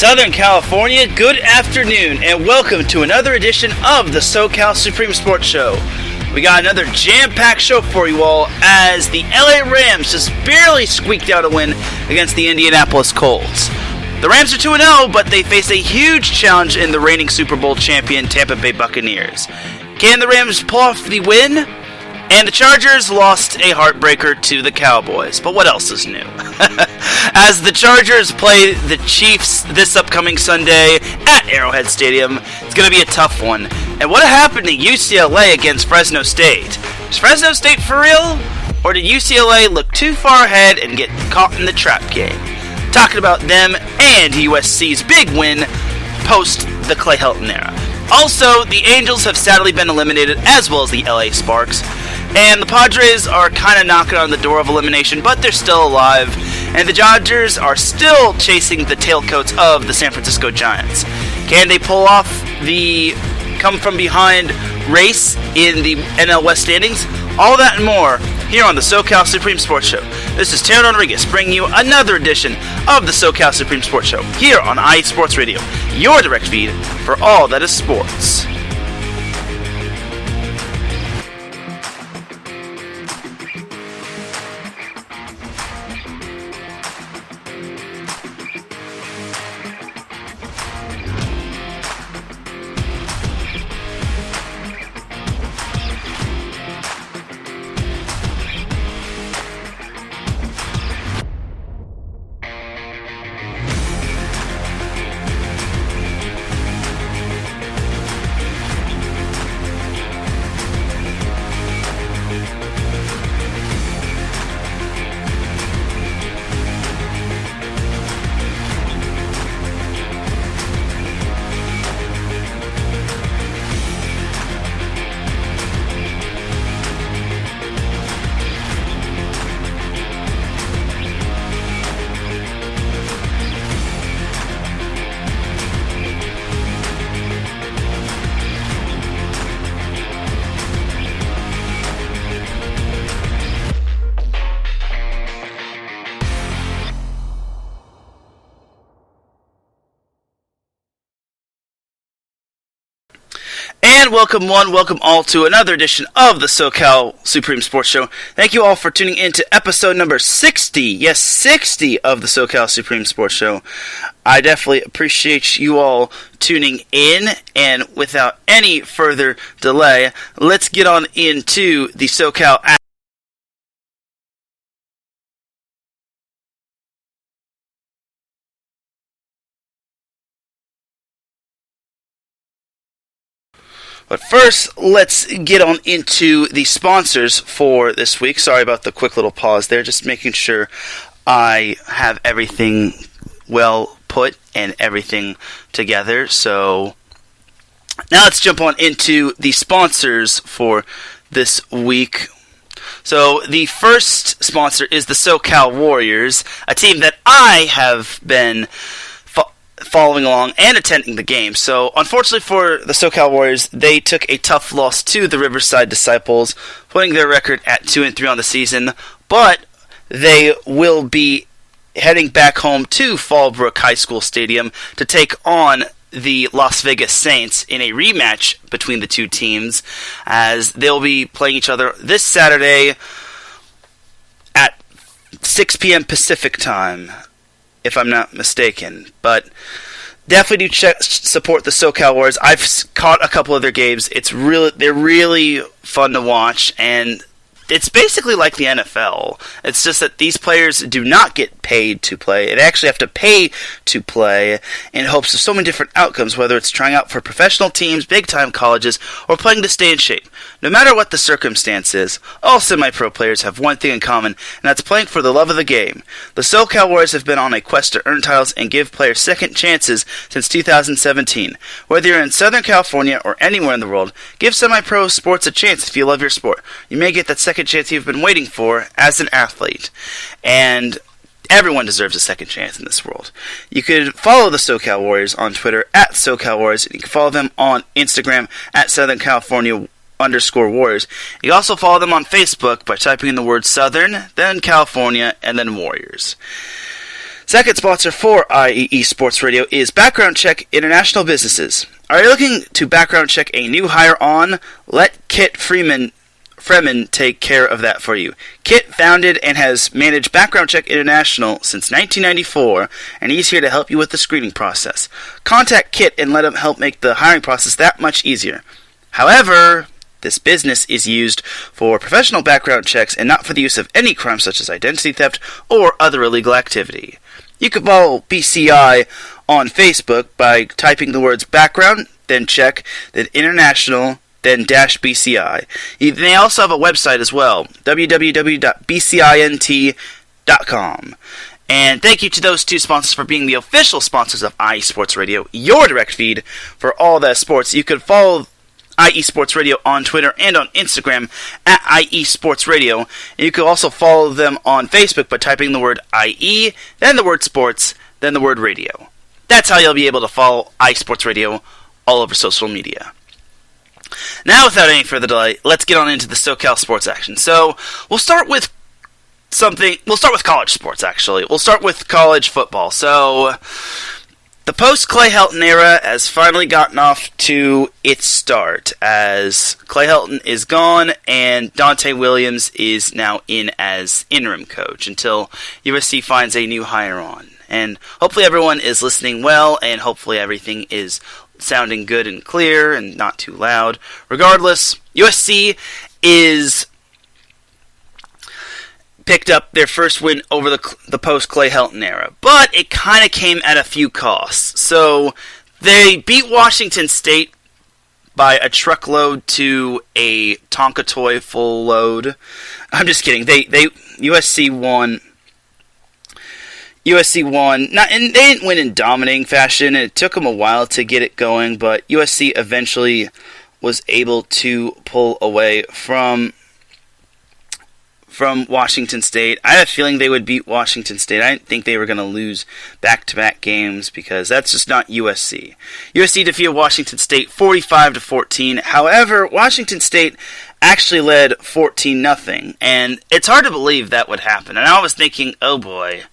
Southern California, good afternoon, and welcome to another edition of the SoCal Supreme Sports Show. We got another jam-packed show for you all as the LA Rams just barely squeaked out a win against the Indianapolis Colts. The Rams are 2-0, but they face a huge challenge in the reigning Super Bowl champion Tampa Bay Buccaneers. Can the Rams pull off the win? And the Chargers lost a heartbreaker to the Cowboys. But what else is new? As the Chargers play the Chiefs this upcoming Sunday at Arrowhead Stadium, it's going to be a tough one. And what happened to UCLA against Fresno State? Is Fresno State for real? Or did UCLA look too far ahead and get caught in the trap game? Talking about them and USC's big win post the Clay Helton era. Also, the Angels have sadly been eliminated, as well as the LA Sparks. And the Padres are kind of knocking on the door of elimination, but they're still alive. And the Dodgers are still chasing the tailcoats of the San Francisco Giants. Can they pull off the come-from-behind race in the NL West standings? All that and more here on the SoCal Supreme Sports Show. This is Teran Rodriguez bringing you another edition of the SoCal Supreme Sports Show here on IE Sports Radio, your direct feed for all that is sports. And welcome all to another edition of the SoCal Supreme Sports Show. Thank you all for tuning in to episode number 60, yes, 60 of the SoCal Supreme Sports Show. I definitely appreciate you all tuning in, and without any further delay, let's get on into the SoCal But first, let's get on into the sponsors for this week. Sorry about the quick little pause there, just making sure I have everything well put and everything together. So now let's jump on into the sponsors for this week. So the first sponsor is the SoCal Warriors, a team that I have been following along and attending the game. So, unfortunately for the SoCal Warriors, they took a tough loss to the Riverside Disciples, putting their record at 2-3 on the season, but they will be heading back home to Fallbrook High School Stadium to take on the Las Vegas Saints in a rematch between the two teams, as they'll be playing each other this Saturday at 6 p.m. Pacific time, if I'm not mistaken. But definitely do support the SoCal Warriors. I've caught a couple of their games. They're really fun to watch, and it's basically like the NFL. It's just that these players do not get paid to play. They actually have to pay to play in hopes of so many different outcomes, whether it's trying out for professional teams, big-time colleges, or playing to stay in shape. No matter what the circumstance is, all semi-pro players have one thing in common, and that's playing for the love of the game. The SoCal Warriors have been on a quest to earn titles and give players second chances since 2017. Whether you're in Southern California or anywhere in the world, give semi-pro sports a chance if you love your sport. You may get that second chance you've been waiting for as an athlete. And everyone deserves a second chance in this world. You could follow the SoCal Warriors on Twitter at SoCal Warriors, and you can follow them on Instagram at Southern California _Warriors. You can also follow them on Facebook by typing in the word Southern, then California, and then Warriors. Second sponsor for IEE Sports Radio is Background Check International Businesses. Are you looking to background check a new hire on? Let Kit Freeman take care of that for you. Kit founded and has managed Background Check International since 1994, and he's here to help you with the screening process. Contact Kit and let him help make the hiring process that much easier. However, this business is used for professional background checks and not for the use of any crime such as identity theft or other illegal activity. You can follow BCI on Facebook by typing the words background, then check, then international, then -BCI. They also have a website as well, www.bcint.com. And thank you to those two sponsors for being the official sponsors of IE Sports Radio, your direct feed for all that sports. You can follow IE Sports Radio on Twitter and on Instagram at IE Sports Radio. And you can also follow them on Facebook by typing the word IE, then the word sports, then the word radio. That's how you'll be able to follow IE Sports Radio all over social media. Now, without any further delay, let's get on into the SoCal sports action. So, we'll start with college sports, actually. We'll start with college football. So, the post-Clay Helton era has finally gotten off to its start, as Clay Helton is gone and Dante Williams is now in as interim coach until USC finds a new hire on. And hopefully everyone is listening well, and hopefully everything is sounding good and clear and not too loud. Regardless, USC is picked up their first win over the post-Clay Helton era, but it kind of came at a few costs. So they beat Washington State by a truckload to a Tonka toy full load. I'm just kidding. USC won. And they didn't win in dominating fashion. It took them a while to get it going, but USC eventually was able to pull away from Washington State. I had a feeling they would beat Washington State. I didn't think they were going to lose back-to-back games because that's just not USC. USC defeated Washington State 45-14. However, Washington State actually led 14-0, and it's hard to believe that would happen. And I was thinking, oh boy.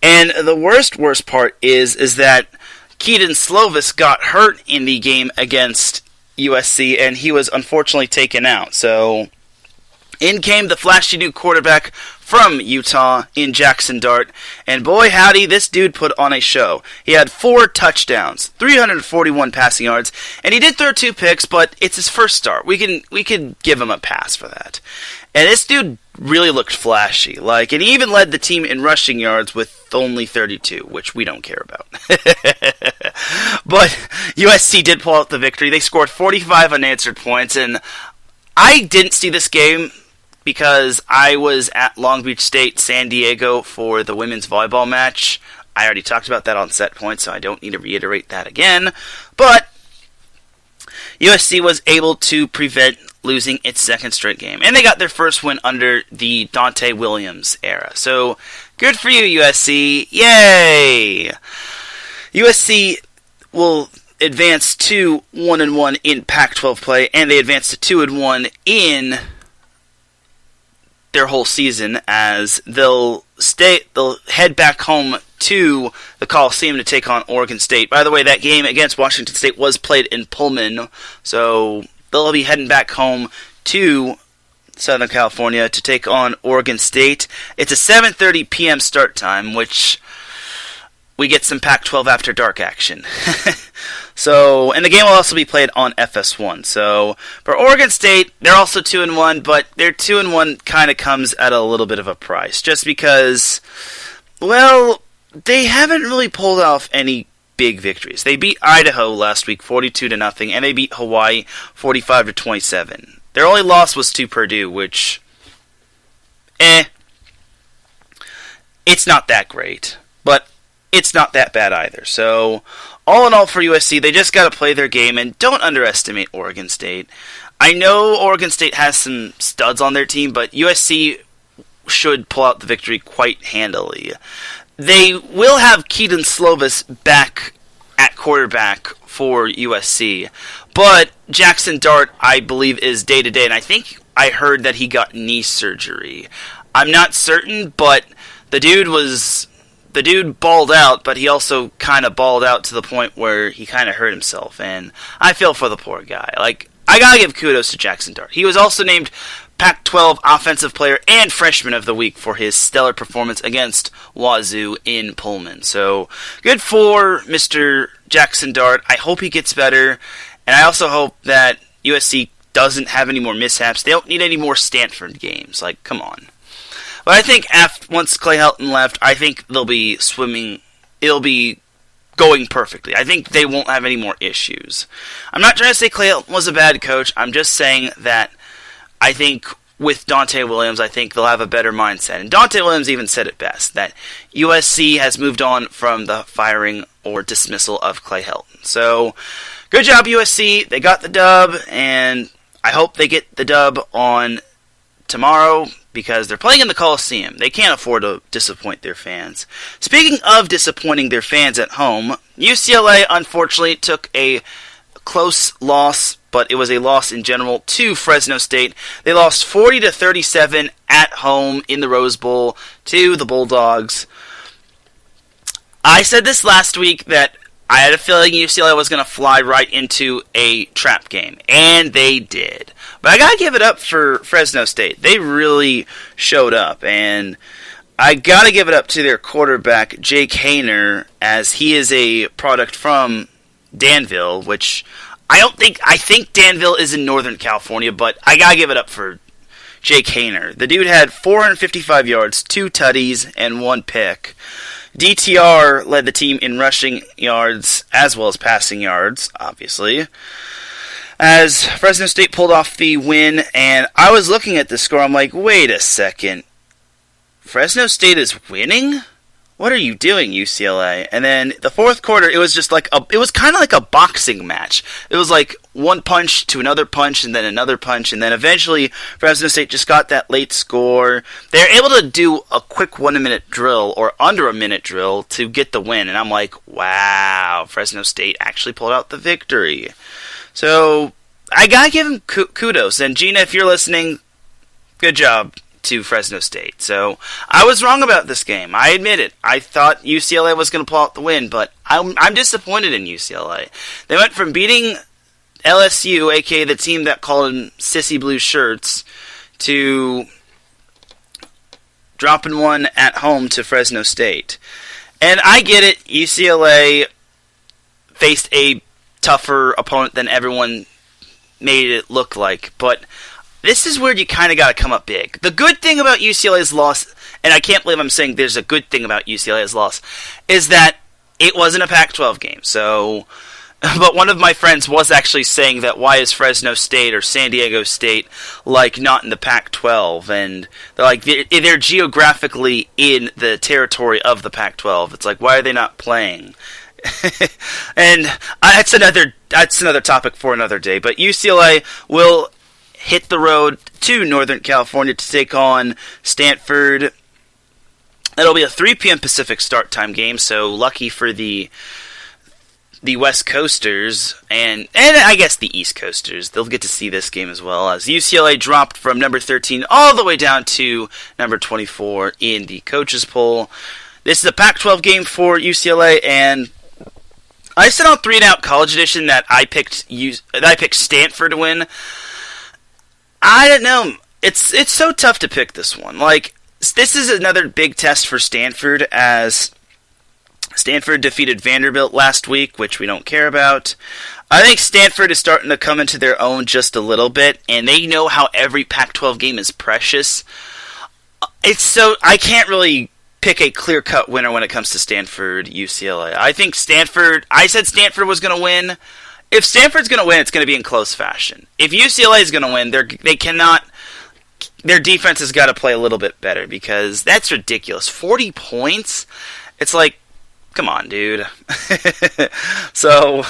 And the worst part is that Keaton Slovis got hurt in the game against USC, and he was unfortunately taken out. So in came the flashy new quarterback from Utah in Jackson Dart, and boy howdy, this dude put on a show. He had 4 touchdowns, 341 passing yards, and he did throw 2 picks, but it's his first start. We can give him a pass for that. And this dude really looked flashy, and he even led the team in rushing yards with only 32, which we don't care about. But USC did pull out the victory. They scored 45 unanswered points, and I didn't see this game because I was at Long Beach State, San Diego for the women's volleyball match. I already talked about that on Set Point, so I don't need to reiterate that again. But USC was able to prevent losing its second straight game, and they got their first win under the Dante Williams era. So good for you, USC. Yay! USC will advance to 1-1 in Pac-12 play, and they advance to 2-1 in their whole season, as they'll head back home to the Coliseum to take on Oregon State. By the way, that game against Washington State was played in Pullman, so they'll be heading back home to Southern California to take on Oregon State. It's a 7:30 p.m. start time, which we get some Pac-12 after dark action. And the game will also be played on FS1. So for Oregon State, they're also 2-1, but their 2-1 kind of comes at a little bit of a price, just because, well, they haven't really pulled off any big victories. They beat Idaho last week 42-0, and they beat Hawaii 45-27. Their only loss was to Purdue, which, it's not that great, but it's not that bad either. So, all in all for USC, they just got to play their game, and don't underestimate Oregon State. I know Oregon State has some studs on their team, but USC should pull out the victory quite handily. They will have Keaton Slovis back at quarterback for USC, but Jackson Dart, I believe, is day-to-day, and I think I heard that he got knee surgery. I'm not certain, but the dude was the dude balled out, but he also kind of balled out to the point where he kind of hurt himself, and I feel for the poor guy. Like, I gotta give kudos to Jackson Dart. He was also named Pac-12 Offensive Player and Freshman of the Week for his stellar performance against Wazoo in Pullman. So, good for Mr. Jackson Dart. I hope he gets better, and I also hope that USC doesn't have any more mishaps. They don't need any more Stanford games. Like, come on. But I think once Clay Helton left, I think they'll be swimming. It'll be going perfectly. I think they won't have any more issues. I'm not trying to say Clay Helton was a bad coach. I'm just saying that I think with Dante Williams, I think they'll have a better mindset. And Dante Williams even said it best, that USC has moved on from the firing or dismissal of Clay Helton. So, good job, USC. They got the dub, and I hope they get the dub on tomorrow, because they're playing in the Coliseum. They can't afford to disappoint their fans. Speaking of disappointing their fans at home, UCLA unfortunately took a close loss, but it was a loss in general, to Fresno State. They lost 40-37 at home in the Rose Bowl to the Bulldogs. I said this last week that I had a feeling UCLA was going to fly right into a trap game, and they did. But I gotta give it up for Fresno State. They really showed up, and I gotta give it up to their quarterback, Jake Haener, as he is a product from Danville, which I think Danville is in Northern California, but I gotta give it up for Jake Haener. The dude had 455 yards, 2 tutties, and 1 pick. DTR led the team in rushing yards as well as passing yards, obviously, as Fresno State pulled off the win. And I was looking at the score, I'm like, wait a second, Fresno State is winning? What are you doing, UCLA? And then the fourth quarter, it was just like it was kind of like a boxing match. It was like one punch to another punch and then another punch, and then eventually Fresno State just got that late score. They were able to do a quick 1-minute drill or under a minute drill to get the win, and I'm like, wow, Fresno State actually pulled out the victory. So I gotta give them kudos. And Gina, if you're listening, good job to Fresno State. So I was wrong about this game. I admit it. I thought UCLA was going to pull out the win, but I'm disappointed in UCLA. They went from beating LSU, aka the team that called them sissy blue shirts, to dropping one at home to Fresno State. And I get it. UCLA faced a tougher opponent than everyone made it look like, but this is where you kind of got to come up big. The good thing about UCLA's loss, and I can't believe I'm saying there's a good thing about UCLA's loss, is that it wasn't a Pac-12 game. So, but one of my friends was actually saying that why is Fresno State or San Diego State like not in the Pac-12? And they're like, they're geographically in the territory of the Pac-12. It's like, why are they not playing? And that's another topic for another day. But UCLA will hit the road to Northern California to take on Stanford. That'll be a 3 p.m. Pacific start time game, so lucky for the West Coasters and I guess the East Coasters. They'll get to see this game as well, as UCLA dropped from number 13 all the way down to number 24 in the coaches poll. This is a Pac-12 game for UCLA, and I said on 3 and Out College Edition that I picked Stanford to win. I don't know. It's so tough to pick this one. Like, this is another big test for Stanford, as Stanford defeated Vanderbilt last week, which we don't care about. I think Stanford is starting to come into their own just a little bit, and they know how every Pac-12 game is precious. I can't really pick a clear-cut winner when it comes to Stanford UCLA. I said Stanford was going to win. If Stanford's going to win, it's going to be in close fashion. If UCLA is going to win, their defense has got to play a little bit better, because that's ridiculous. 40 points? It's like, come on, dude. So,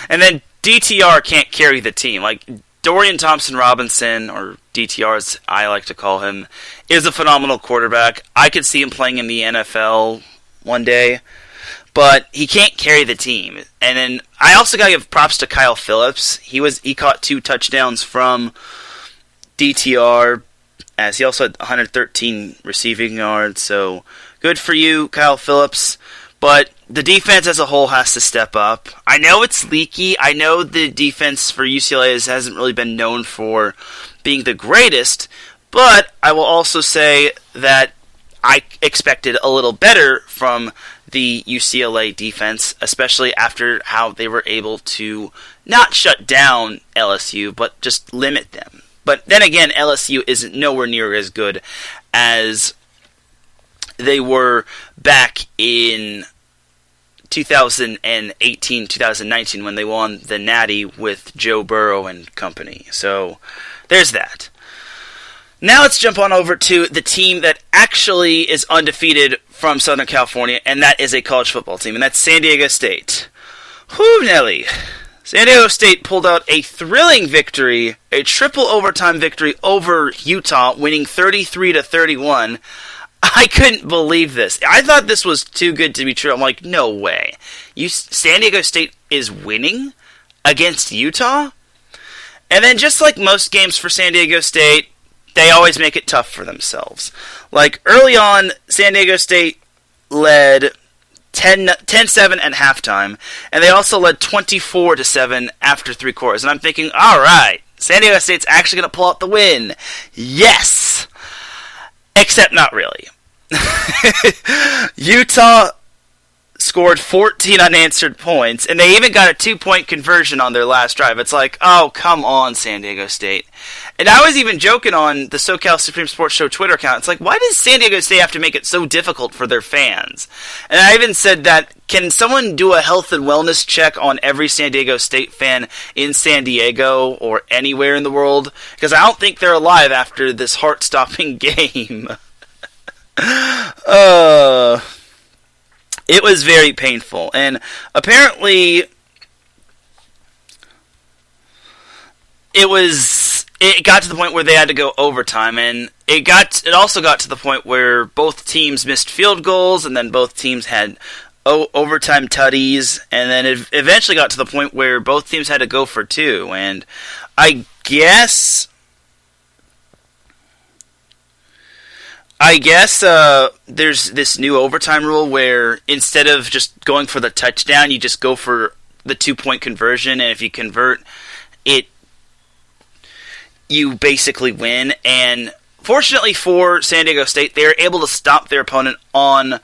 and then DTR can't carry the team. Like, Dorian Thompson-Robinson, or DTR as I like to call him, is a phenomenal quarterback. I could see him playing in the NFL one day, but he can't carry the team. And then I also got to give props to Kyle Phillips. He caught 2 touchdowns from DTR. as he also had 113 receiving yards, so good for you, Kyle Phillips. But the defense as a whole has to step up. I know it's leaky. I know the defense for UCLA hasn't really been known for being the greatest, but I will also say that I expected a little better from the UCLA defense, especially after how they were able to not shut down LSU, but just limit them. But then again, LSU isn't nowhere near as good as they were back in 2018, 2019 when they won the Natty with Joe Burrow and company. So there's that. Now let's jump on over to the team that actually is undefeated from Southern California, and that is a college football team, and that's San Diego State. Whew, Nelly. San Diego State pulled out a thrilling victory, a triple overtime victory over Utah, winning 33-31. I couldn't believe this. I thought this was too good to be true. I'm like, no way. San Diego State is winning against Utah? And then just like most games for San Diego State, they always make it tough for themselves. Like early on, San Diego State led 10-7 at halftime, and they also led 24-7 after three quarters. And I'm thinking, all right, San Diego State's actually going to pull out the win. Yes! Except not really. Utah scored 14 unanswered points, and they even got a 2-point conversion on their last drive. It's like, oh, come on, San Diego State. And I was even joking on the SoCal Supreme Sports Show Twitter account. It's like, why does San Diego State have to make it so difficult for their fans? And I even said that, can someone do a health and wellness check on every San Diego State fan in San Diego or anywhere in the world? Because I don't think they're alive after this heart-stopping game. It was very painful, and apparently it got to the point where they had to go overtime, and it also got to the point where both teams missed field goals, and then both teams had overtime tutties, and then it eventually got to the point where both teams had to go for two, and I guess there's this new overtime rule where instead of just going for the touchdown, you just go for the 2-point conversion, and if you convert it, you basically win. And fortunately for San Diego State, they were able to stop their opponent on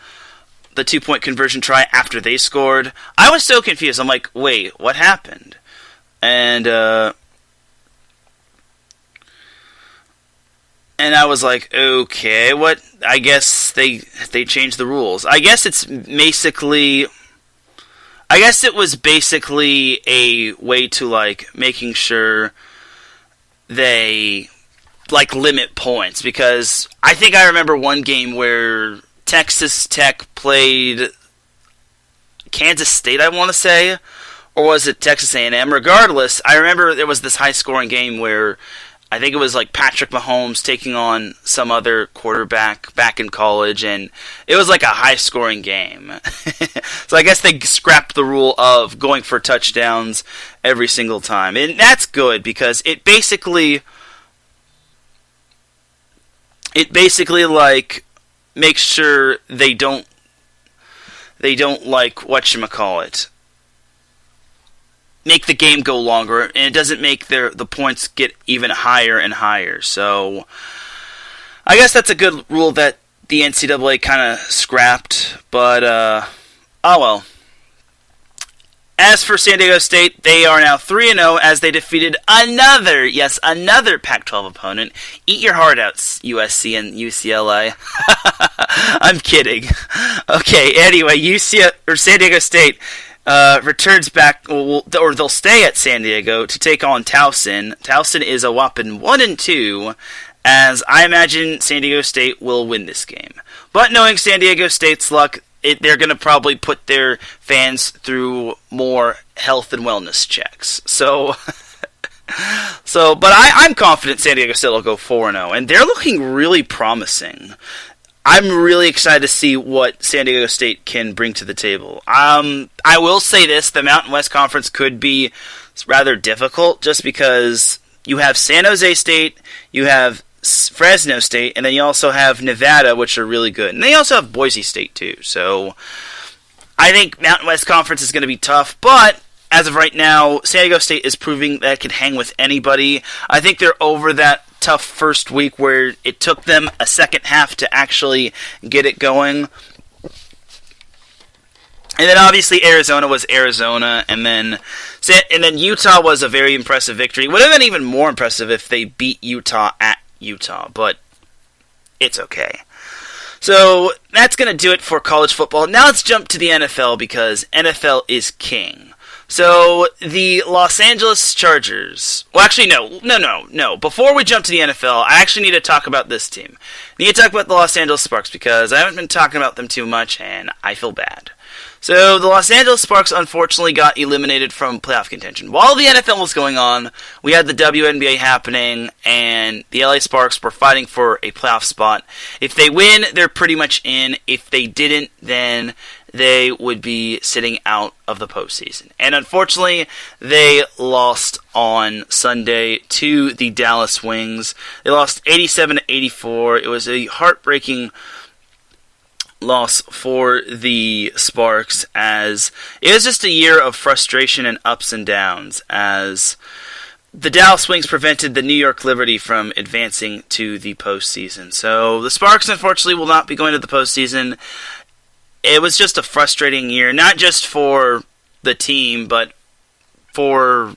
the 2-point conversion try after they scored. I was so confused. I'm like, wait, what happened? And I was like, okay, what? I guess they changed the rules. I guess it was basically a way to like making sure they like limit points, because I think I remember one game where Texas Tech played Kansas State, I want to say, or was it Texas A&M? Regardless, I remember there was this high-scoring game where I think it was like Patrick Mahomes taking on some other quarterback back in college, and it was like a high-scoring game. So I guess they scrapped the rule of going for touchdowns every single time, and that's good because it basically like makes sure they don't like whatchamacallit, make the game go longer, and it doesn't make the points get even higher and higher. So I guess that's a good rule that the NCAA kind of scrapped, but oh well. As for San Diego State, they are now 3-0 as they defeated another Pac-12 opponent. Eat your heart out, USC and UCLA. I'm kidding. Okay, anyway, San Diego State returns back, or they'll stay at San Diego to take on Towson. Towson is a whopping 1-2, as I imagine San Diego State will win this game. But knowing San Diego State's luck, they're going to probably put their fans through more health and wellness checks. So, but I'm confident San Diego State will go 4-0, and they're looking really promising. I'm really excited to see what San Diego State can bring to the table. I will say this, the Mountain West Conference could be rather difficult just because you have San Jose State, you have Fresno State, and then you also have Nevada, which are really good. And they also have Boise State, too. So I think Mountain West Conference is going to be tough, but as of right now, San Diego State is proving that it can hang with anybody. I think they're over that tough first week where it took them a second half to actually get it going. And then obviously Arizona was Arizona, and then Utah was a very impressive victory. It would have been even more impressive if they beat Utah at Utah, but it's okay. So that's going to do it for college football. Now let's jump to the NFL because NFL is king. So the Los Angeles Chargers... Well, actually, no. Before we jump to the NFL, I actually need to talk about this team. I need to talk about the Los Angeles Sparks because I haven't been talking about them too much, and I feel bad. So the Los Angeles Sparks unfortunately got eliminated from playoff contention. While the NFL was going on, we had the WNBA happening, and the LA Sparks were fighting for a playoff spot. If they win, they're pretty much in. If they didn't, then they would be sitting out of the postseason. And unfortunately, they lost on Sunday to the Dallas Wings. They lost 87-84. It was a heartbreaking loss for the Sparks, as it was just a year of frustration and ups and downs, as the Dallas Wings prevented the New York Liberty from advancing to the postseason. So the Sparks, unfortunately, will not be going to the postseason. It was just a frustrating year, not just for the team, but for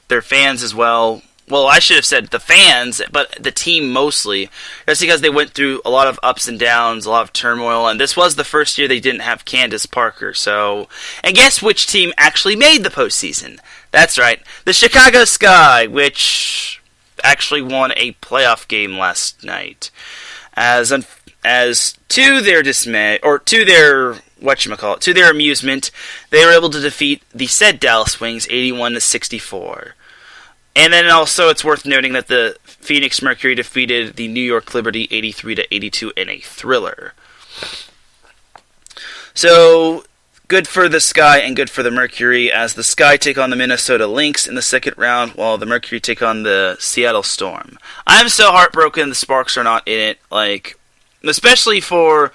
their fans as well. Well, I should have said the fans, but the team mostly. That's because they went through a lot of ups and downs, a lot of turmoil, and this was the first year they didn't have Candace Parker. So, and guess which team actually made the postseason? That's right, the Chicago Sky, which actually won a playoff game last night. As to their dismay, or to their to their amusement, they were able to defeat the said Dallas Wings 81-64. And then also it's worth noting that the Phoenix Mercury defeated the New York Liberty 83-82 in a thriller. So, good for the Sky and good for the Mercury, as the Sky take on the Minnesota Lynx in the second round, while the Mercury take on the Seattle Storm. I'm so heartbroken the Sparks are not in it, especially for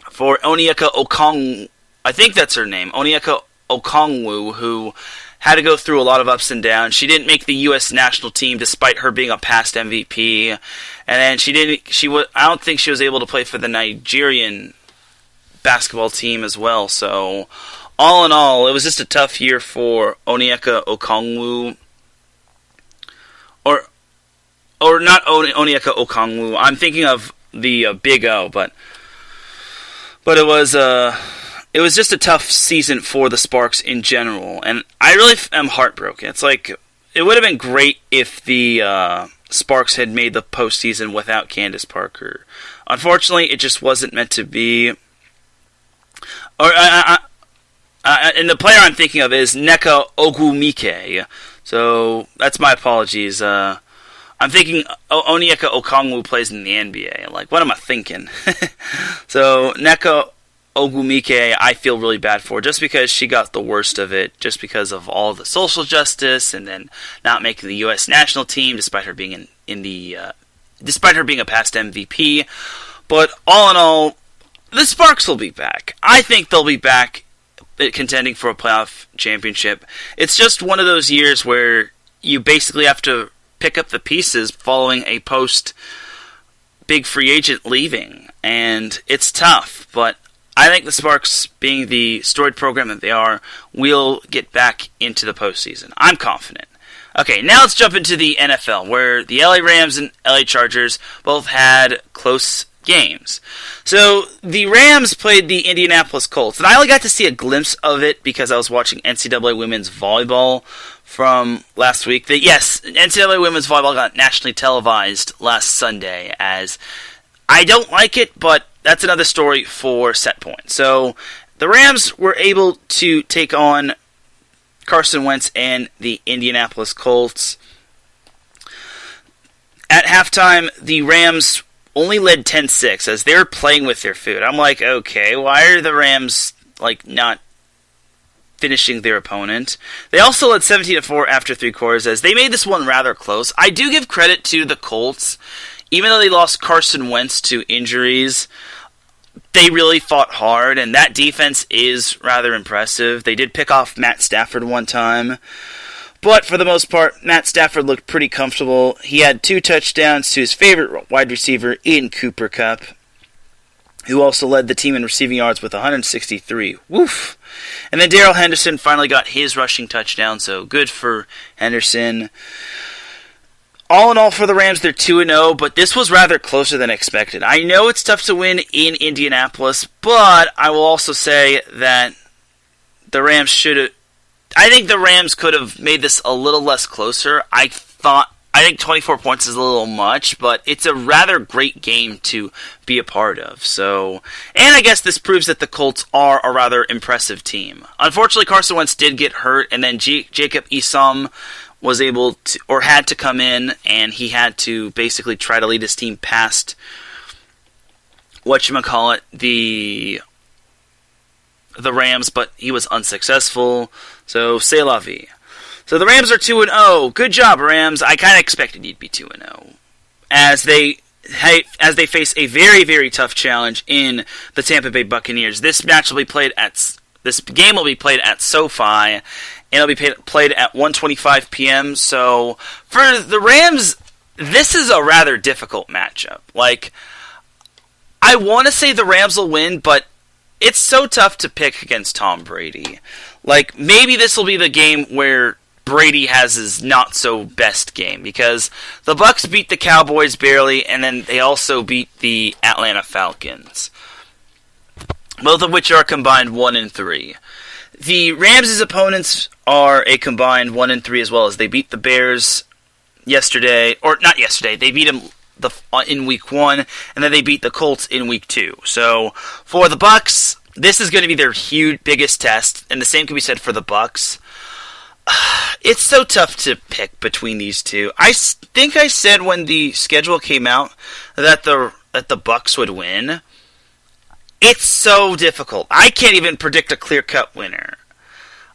Onyeka Okongwu, I think that's her name, Onyeka Okongwu, who had to go through a lot of ups and downs. She didn't make the U.S. national team despite her being a past MVP, and then I don't think she was able to play for the Nigerian basketball team as well. So, all in all, it was just a tough year for Onyeka Okongwu, or not Onyeka Okongwu. I'm thinking of the Big O, but it was just a tough season for the Sparks in general, and I really am heartbroken. It's like, it would have been great if the Sparks had made the postseason without Candace Parker. Unfortunately, it just wasn't meant to be. And the player I'm thinking of is Nneka Ogwumike, so that's my apologies. I'm thinking Onyeka Okongwu plays in the NBA. Like, what am I thinking? So, Nneka Ogwumike, I feel really bad for, just because she got the worst of it, just because of all the social justice, and then not making the U.S. national team, despite her being despite her being a past MVP. But all in all, the Sparks will be back. I think they'll be back contending for a playoff championship. It's just one of those years where you basically have to pick up the pieces following a post-big free agent leaving, and it's tough, but I think the Sparks, being the storied program that they are, will get back into the postseason. I'm confident. Okay, now let's jump into the NFL, where the LA Rams and LA Chargers both had close games. So, the Rams played the Indianapolis Colts, and I only got to see a glimpse of it because I was watching NCAA Women's Volleyball from last week. Yes, NCAA Women's Volleyball got nationally televised last Sunday, as I don't like it, but that's another story for Set Point. So, the Rams were able to take on Carson Wentz and the Indianapolis Colts. At halftime, the Rams only led 10-6 as they were playing with their food. I'm like, okay, why are the Rams not finishing their opponent. They also led 17-4 after 3 quarters, as they made this one rather close. I do give credit to the Colts. Even though they lost Carson Wentz to injuries, they really fought hard, and that defense is rather impressive. They did pick off Matt Stafford one time, but for the most part, Matt Stafford looked pretty comfortable. He had 2 touchdowns to his favorite wide receiver in Cooper Kupp, who also led the team in receiving yards with 163. Woof! And then Darrell Henderson finally got his rushing touchdown, so good for Henderson. All in all, for the Rams, they're 2-0, but this was rather closer than expected. I know it's tough to win in Indianapolis, but I will also say that the Rams I think the Rams could have made this a little less closer. I think 24 points is a little much, but it's a rather great game to be a part of. So, and I guess this proves that the Colts are a rather impressive team. Unfortunately, Carson Wentz did get hurt, and then Jacob Eason was able to, or had to come in, and he had to basically try to lead his team past the Rams, but he was unsuccessful. So, c'est la vie. So the Rams are 2-0. Good job, Rams. I kind of expected you'd be 2-0, as they face a very, very tough challenge in the Tampa Bay Buccaneers. This game will be played at SoFi, and it'll be played at 1:25 p.m. So for the Rams, this is a rather difficult matchup. Like, I want to say the Rams will win, but it's so tough to pick against Tom Brady. Like, maybe this will be the game where Brady has his not-so-best game, because the Bucs beat the Cowboys barely, and then they also beat the Atlanta Falcons, both of which are combined 1-3. The Rams' opponents are a combined 1-3 as well, as they beat the Bears yesterday, or not yesterday, they beat them in Week 1, and then they beat the Colts in Week 2. So, for the Bucs, this is going to be their biggest test, and the same can be said for the Bucs. It's so tough to pick between these two. I think I said when the schedule came out that the Bucs would win. It's so difficult. I can't even predict a clear-cut winner.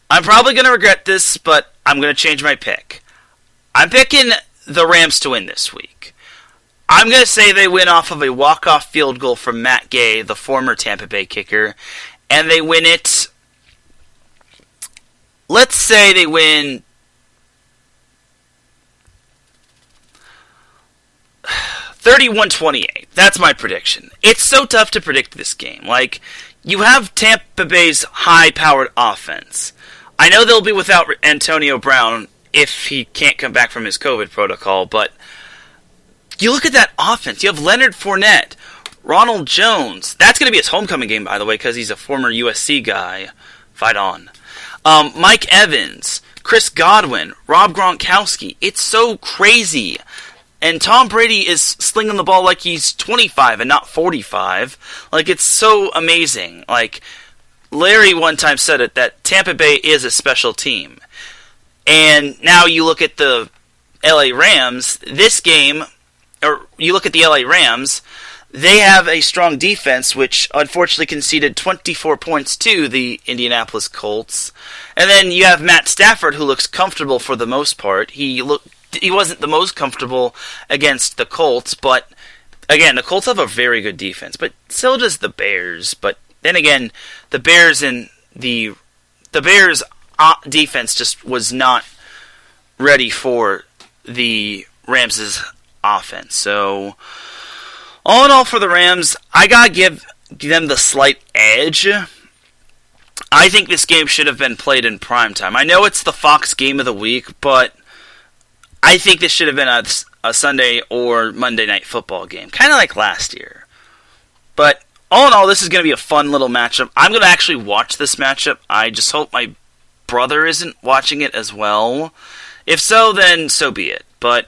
I'm probably going to regret this, but I'm going to change my pick. I'm picking the Rams to win this week. I'm going to say they win off of a walk-off field goal from Matt Gay, the former Tampa Bay kicker, and they win it. Let's say they win 31-28. That's my prediction. It's so tough to predict this game. Like, you have Tampa Bay's high-powered offense. I know they'll be without Antonio Brown if he can't come back from his COVID protocol, but you look at that offense. You have Leonard Fournette, Ronald Jones. That's going to be his homecoming game, by the way, because he's a former USC guy. Fight on. Mike Evans, Chris Godwin, Rob Gronkowski. It's so crazy. And Tom Brady is slinging the ball like he's 25 and not 45. Like, it's so amazing. Like, Larry one time said it, that Tampa Bay is a special team. And now you look at the LA Rams, this game, or you look at the LA Rams, they have a strong defense, which unfortunately conceded 24 points to the Indianapolis Colts. And then you have Matt Stafford, who looks comfortable for the most part. He wasn't the most comfortable against the Colts, but again, the Colts have a very good defense, but so does the Bears. But then again, the Bears defense just was not ready for the Rams' offense. So, all in all, for the Rams, I gotta give them the slight edge. I think this game should have been played in primetime. I know it's the Fox game of the week, but I think this should have been a Sunday or Monday night football game, kind of like last year. But all in all, this is going to be a fun little matchup. I'm going to actually watch this matchup. I just hope my brother isn't watching it as well. If so, then so be it. But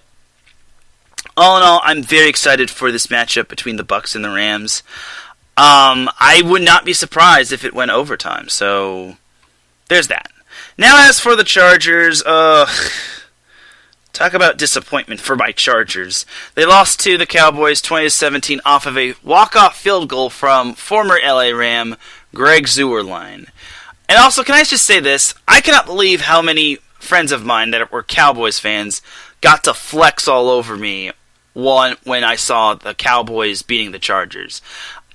all in all, I'm very excited for this matchup between the Bucs and the Rams. I would not be surprised if it went overtime. So there's that. Now, as for the Chargers, talk about disappointment for my Chargers. They lost to the Cowboys 20-17 off of a walk-off field goal from former LA Ram Greg Zuerlein. And also, can I just say this? I cannot believe how many friends of mine that were Cowboys fans got to flex all over me when I saw the Cowboys beating the Chargers.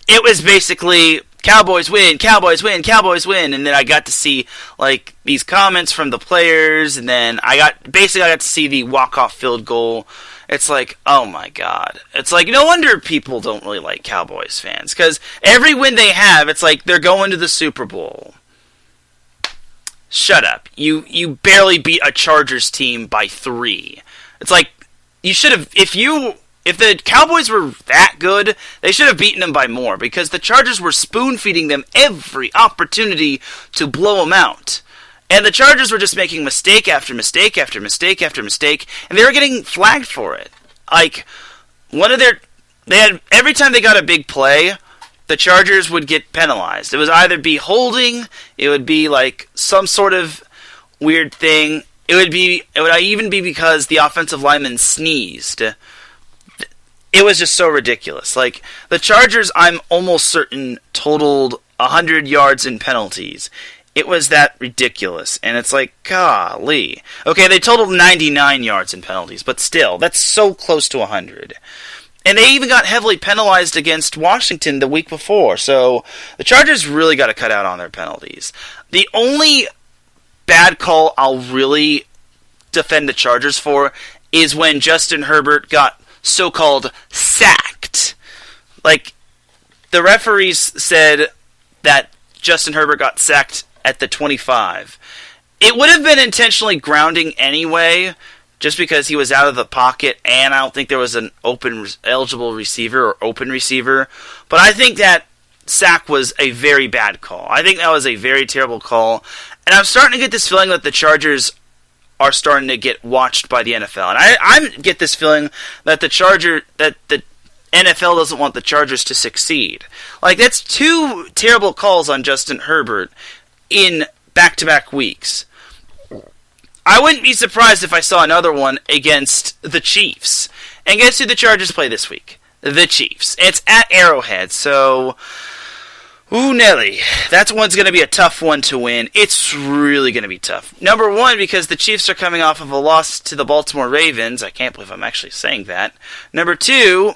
It was basically Cowboys win, Cowboys win, Cowboys win, and then I got to see like these comments from the players, and then I got to see the walk-off field goal. It's like, oh my god. It's like, no wonder people don't really like Cowboys fans, because every win they have, it's like they're going to the Super Bowl. Shut up. You barely beat a Chargers team by 3. It's like, you should have, if the Cowboys were that good, they should have beaten them by more, because the Chargers were spoon-feeding them every opportunity to blow them out. And the Chargers were just making mistake after mistake after mistake after mistake, and they were getting flagged for it. Like, every time they got a big play, the Chargers would get penalized. It would either be holding, it would be like some sort of weird thing. It would even be because the offensive lineman sneezed. It was just so ridiculous. Like, the Chargers, I'm almost certain, totaled 100 yards in penalties. It was that ridiculous. And it's like, golly. Okay, they totaled 99 yards in penalties, but still, that's so close to 100. And they even got heavily penalized against Washington the week before. So the Chargers really got to cut out on their penalties. The only bad call I'll really defend the Chargers for is when Justin Herbert got so-called sacked. Like, the referees said that Justin Herbert got sacked at the 25. It would have been intentionally grounding anyway, just because he was out of the pocket, and I don't think there was an eligible receiver or open receiver. But I think that sack was a very bad call. I think that was a very terrible call. And I'm starting to get this feeling that the Chargers are starting to get watched by the NFL. And I get this feeling that the NFL doesn't want the Chargers to succeed. Like, that's 2 terrible calls on Justin Herbert in back-to-back weeks. I wouldn't be surprised if I saw another one against the Chiefs. And guess who the Chargers play this week? The Chiefs. It's at Arrowhead, so ooh, Nelly. That one's going to be a tough one to win. It's really going to be tough. Number one, because the Chiefs are coming off of a loss to the Baltimore Ravens. I can't believe I'm actually saying that. Number two,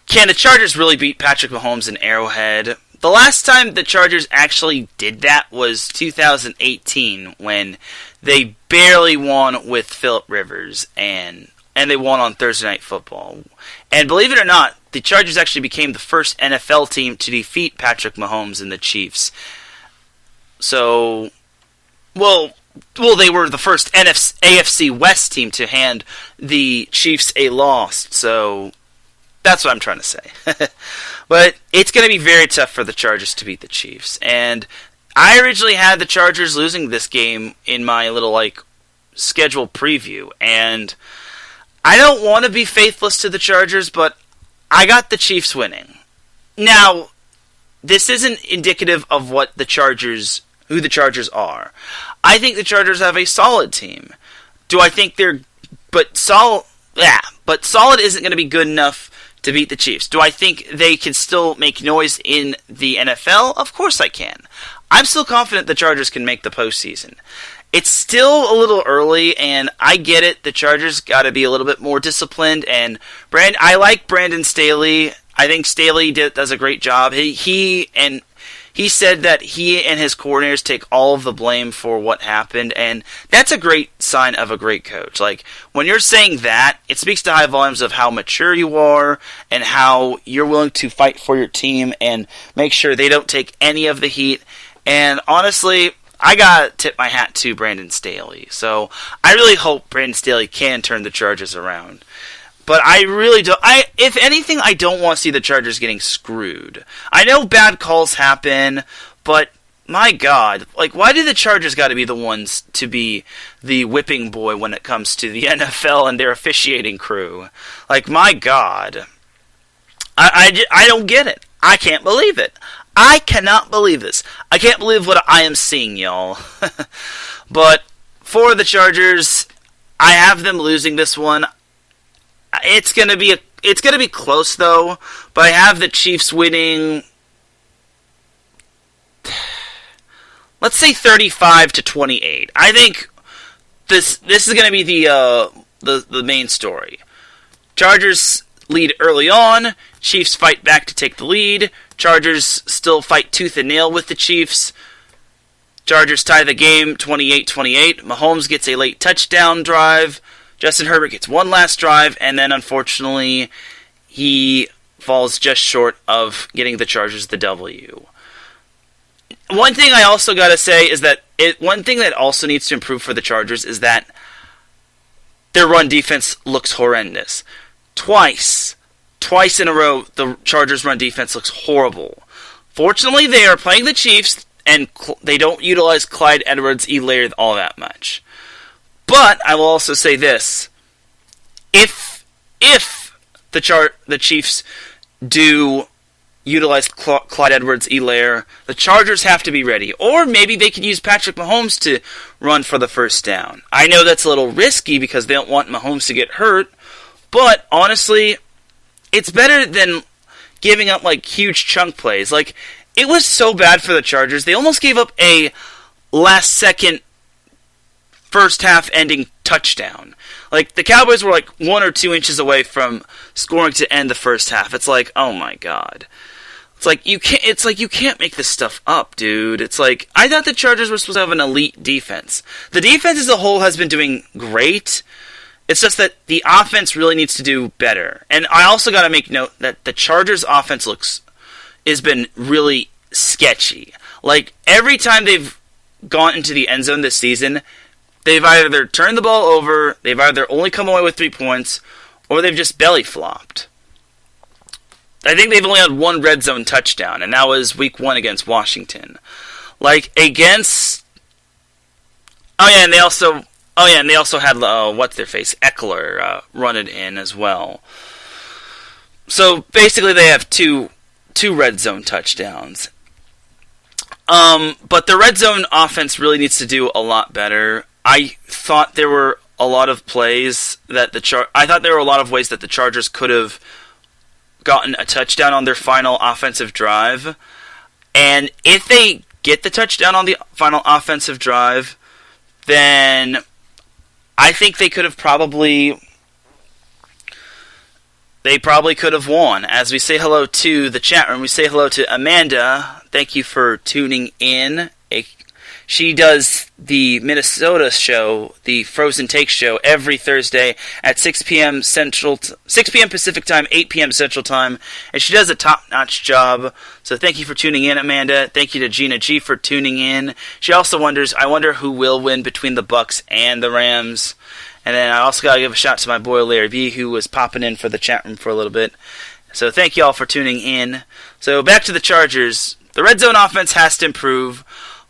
can the Chargers really beat Patrick Mahomes in Arrowhead? The last time the Chargers actually did that was 2018, when they barely won with Phillip Rivers, and they won on Thursday Night Football. And believe it or not, the Chargers actually became the first NFL team to defeat Patrick Mahomes and the Chiefs. So, well, they were the first AFC West team to hand the Chiefs a loss. So that's what I'm trying to say. But it's going to be very tough for the Chargers to beat the Chiefs. And I originally had the Chargers losing this game in my little, schedule preview. And I don't want to be faithless to the Chargers, but I got the Chiefs winning. Now, this isn't indicative of who the Chargers are. I think the Chargers have a solid team. Do I think solid isn't going to be good enough to beat the Chiefs. Do I think they can still make noise in the NFL? Of course I can. I'm still confident the Chargers can make the postseason. It's still a little early, and I get it. The Chargers got to be a little bit more disciplined. And I like Brandon Staley. I think Staley does a great job. He said that he and his coordinators take all of the blame for what happened, and that's a great sign of a great coach. Like, when you're saying that, it speaks to high volumes of how mature you are and how you're willing to fight for your team and make sure they don't take any of the heat. And honestly, I gotta tip my hat to Brandon Staley. So I really hope Brandon Staley can turn the Chargers around. But I really don't. If anything, I don't want to see the Chargers getting screwed. I know bad calls happen, but my God, why do the Chargers got to be the ones to be the whipping boy when it comes to the NFL and their officiating crew? My God, I don't get it. I can't believe it. I cannot believe this. I can't believe what I am seeing, y'all. But for the Chargers, I have them losing this one. It's gonna be close though, but I have the Chiefs winning let's say 35-28. I think this is going to be the main story. Chargers lead early on. Chiefs fight back to take the lead. Chargers still fight tooth and nail with the Chiefs. Chargers tie the game 28-28. Mahomes gets a late touchdown drive. Justin Herbert gets one last drive, and then unfortunately he falls just short of getting the Chargers the W. One thing I also got to say is that one thing that also needs to improve for the Chargers is that their run defense looks horrendous. Twice in a row, the Chargers' run defense looks horrible. Fortunately, they are playing the Chiefs, and they don't utilize Clyde Edwards-Helaire all that much. But I will also say this: if the Chiefs do utilize Clyde Edwards-Helaire, the Chargers have to be ready. Or maybe they could use Patrick Mahomes to run for the first down. I know that's a little risky because they don't want Mahomes to get hurt, but honestly, it's better than giving up like huge chunk plays. Like, it was so bad for the Chargers. They almost gave up a last-second first-half ending touchdown. Like, the Cowboys were like 1 or 2 inches away from scoring to end the first half. It's like, oh my god. It's like you can't make this stuff up, dude. It's like, I thought the Chargers were supposed to have an elite defense. The defense as a whole has been doing great. It's just that the offense really needs to do better. And I also got to make note that the Chargers' offense has been really sketchy. Like, every time they've gone into the end zone this season, they've either turned the ball over, they've either only come away with 3 points, or they've just belly flopped. I think they've only had one red zone touchdown, and that was week 1 against Washington. Like, against... and they also had, what's-their-face, Eckler run it in as well. So, basically, they have two red zone touchdowns. But the red zone offense really needs to do a lot better. I thought there were a lot of plays that I thought there were a lot of ways that the Chargers could have gotten a touchdown on their final offensive drive. And if they get the touchdown on the final offensive drive, then I think they could have probably could have won. As we say hello to the chat room, we say hello to Amanda. Thank you for tuning in. She does the Minnesota show, the Frozen Take show, every Thursday at 6 p.m. Pacific time, 8 p.m. Central time, and she does a top-notch job. So thank you for tuning in, Amanda. Thank you to Gina G for tuning in. She also wonders, I wonder who will win between the Bucks and the Rams. And then I also got to give a shout to my boy Larry B, who was popping in for the chat room for a little bit. So thank you all for tuning in. So back to the Chargers. The red zone offense has to improve.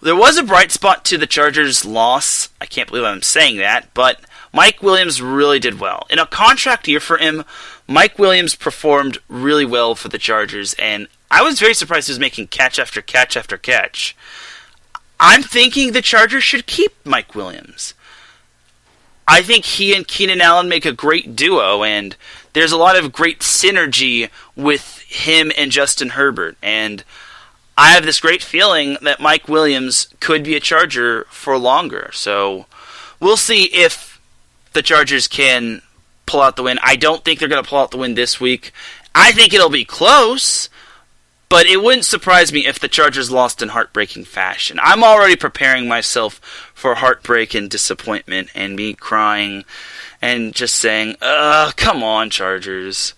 There was a bright spot to the Chargers' loss. I can't believe I'm saying that, but Mike Williams really did well. In a contract year for him, Mike Williams performed really well for the Chargers, and I was very surprised he was making catch after catch after catch. I'm thinking the Chargers should keep Mike Williams. I think he and Keenan Allen make a great duo, and there's a lot of great synergy with him and Justin Herbert, and I have this great feeling that Mike Williams could be a Charger for longer. So we'll see if the Chargers can pull out the win. I don't think they're going to pull out the win this week. I think it'll be close, but it wouldn't surprise me if the Chargers lost in heartbreaking fashion. I'm already preparing myself for heartbreak and disappointment and me crying and just saying, come on, Chargers.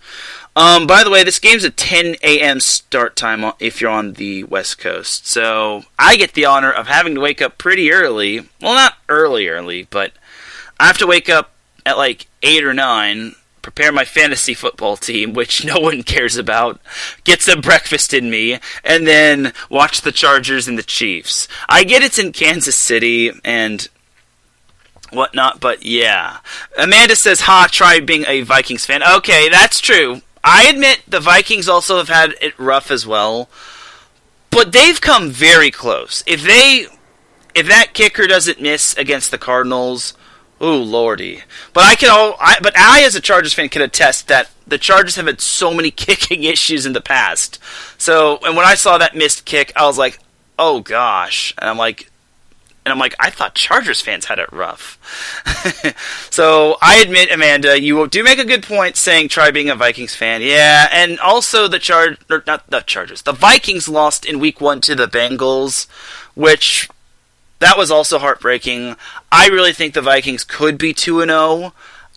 By the way, this game's a 10 a.m. start time if you're on the West Coast. So I get the honor of having to wake up pretty early. Well, not early, but I have to wake up at like 8 or 9, prepare my fantasy football team, which no one cares about, get some breakfast in me, and then watch the Chargers and the Chiefs. I get it's in Kansas City and whatnot, but yeah. Amanda says, try being a Vikings fan. Okay, that's true. I admit the Vikings also have had it rough as well, but they've come very close. If that kicker doesn't miss against the Cardinals, ooh lordy. But I as a Chargers fan can attest that the Chargers have had so many kicking issues in the past. So, and when I saw that missed kick, I was like, oh gosh. And I'm like, And I'm like, I thought Chargers fans had it rough. So I admit, Amanda, you do make a good point saying try being a Vikings fan. Yeah, and also the Vikings lost in week 1 to the Bengals, which that was also heartbreaking. I really think the Vikings could be 2-0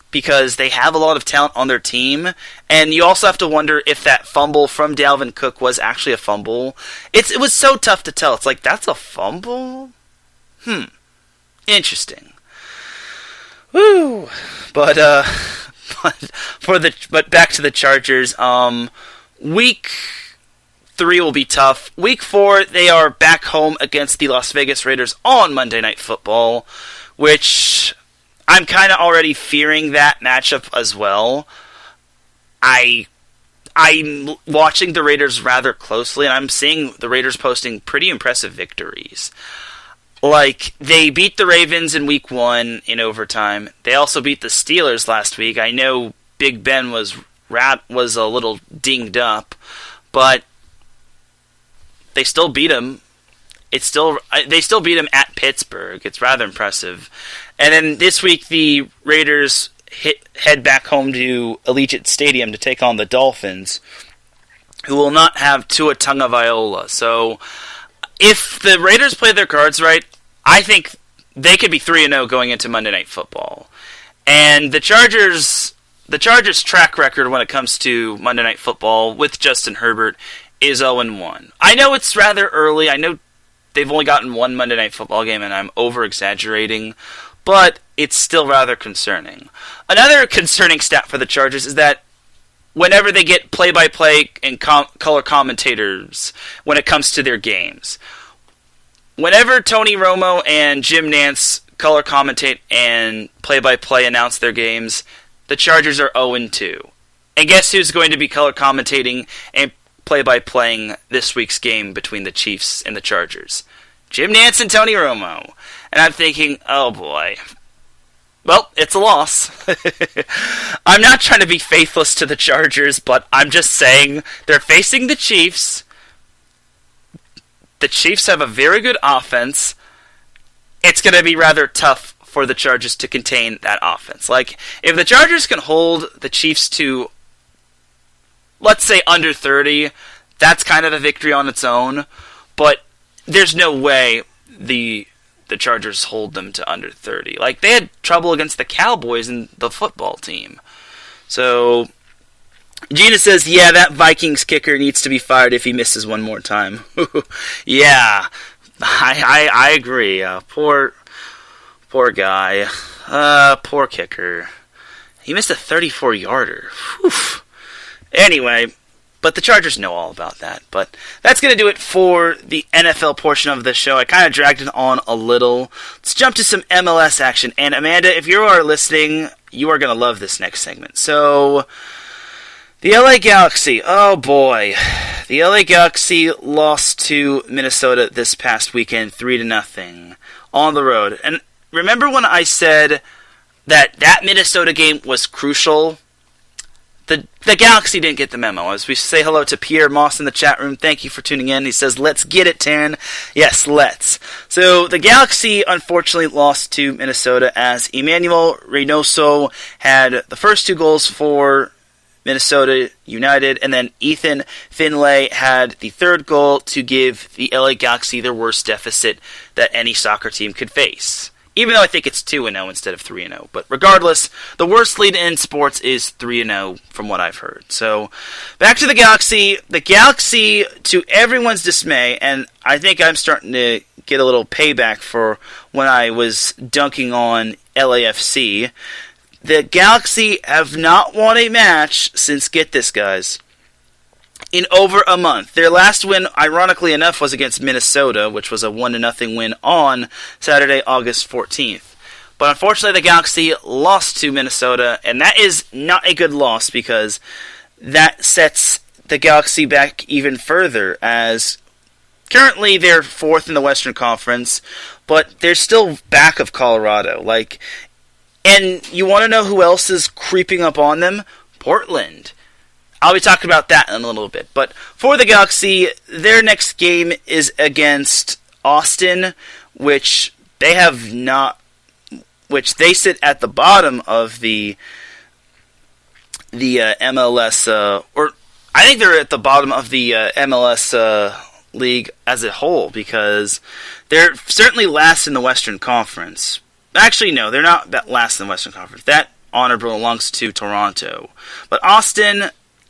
because they have a lot of talent on their team. And you also have to wonder if that fumble from Dalvin Cook was actually a fumble. It was so tough to tell. It's like, that's a fumble? Interesting. Woo. But back to the Chargers. Week 3 will be tough. Week 4, they are back home against the Las Vegas Raiders on Monday Night Football, which I'm kind of already fearing that matchup as well. I'm watching the Raiders rather closely, and I'm seeing the Raiders posting pretty impressive victories. Like, they beat the Ravens in week 1 in overtime. They also beat the Steelers last week. I know Big Ben was a little dinged up, but they still beat him. They still beat him at Pittsburgh. It's rather impressive. And then this week, the Raiders head back home to Allegiant Stadium to take on the Dolphins, who will not have Tua Tagovailoa. So, if the Raiders play their cards right, I think they could be 3-0 going into Monday Night Football. And the Chargers' track record when it comes to Monday Night Football with Justin Herbert is 0-1. I know it's rather early. I know they've only gotten one Monday Night Football game, and I'm over-exaggerating, but it's still rather concerning. Another concerning stat for the Chargers is that whenever they get play-by-play and color commentators when it comes to their games, whenever Tony Romo and Jim Nantz color commentate and play-by-play announce their games, the Chargers are 0-2. And guess who's going to be color commentating and play-by-playing this week's game between the Chiefs and the Chargers? Jim Nantz and Tony Romo. And I'm thinking, oh boy. Well, it's a loss. I'm not trying to be faithless to the Chargers, but I'm just saying they're facing the Chiefs. The Chiefs have a very good offense. It's going to be rather tough for the Chargers to contain that offense. Like, if the Chargers can hold the Chiefs to, let's say, under 30, that's kind of a victory on its own. But there's no way the Chargers hold them to under 30. Like, they had trouble against the Cowboys and the football team. So, Gina says, yeah, that Vikings kicker needs to be fired if he misses one more time. Yeah, I agree. Poor guy. Poor kicker. He missed a 34-yarder. Whew. Anyway, but the Chargers know all about that. But that's going to do it for the NFL portion of the show. I kind of dragged it on a little. Let's jump to some MLS action. And Amanda, if you are listening, you are going to love this next segment. So, the LA Galaxy, oh boy. The LA Galaxy lost to Minnesota this past weekend 3-0 on the road. And remember when I said that Minnesota game was crucial? The Galaxy didn't get the memo. As we say hello to Pierre Moss in the chat room, thank you for tuning in. He says, let's get it, Teran. Yes, let's. So, the Galaxy unfortunately lost to Minnesota as Emmanuel Reynoso had the first 2 goals for Minnesota United, and then Ethan Finlay had the 3rd goal to give the LA Galaxy their worst deficit that any soccer team could face. Even though I think it's 2-0 instead of 3-0. But regardless, the worst lead in sports is 3-0 from what I've heard. So, back to the Galaxy. The Galaxy, to everyone's dismay, and I think I'm starting to get a little payback for when I was dunking on LAFC, the Galaxy have not won a match since, get this guys, in over a month. Their last win, ironically enough, was against Minnesota, which was a 1-0 win on Saturday, August 14th. But unfortunately, the Galaxy lost to Minnesota, and that is not a good loss because that sets the Galaxy back even further, as currently they're 4th in the Western Conference, but they're still back of Colorado. And you want to know who else is creeping up on them? Portland. I'll be talking about that in a little bit. But for the Galaxy, their next game is against Austin, which they have not, which they sit at the bottom of the MLS, or I think they're at the bottom of the MLS league as a whole, because they're certainly last in the Western Conference. Actually, no, they're not last in the Western Conference. That honor belongs to Toronto. But Austin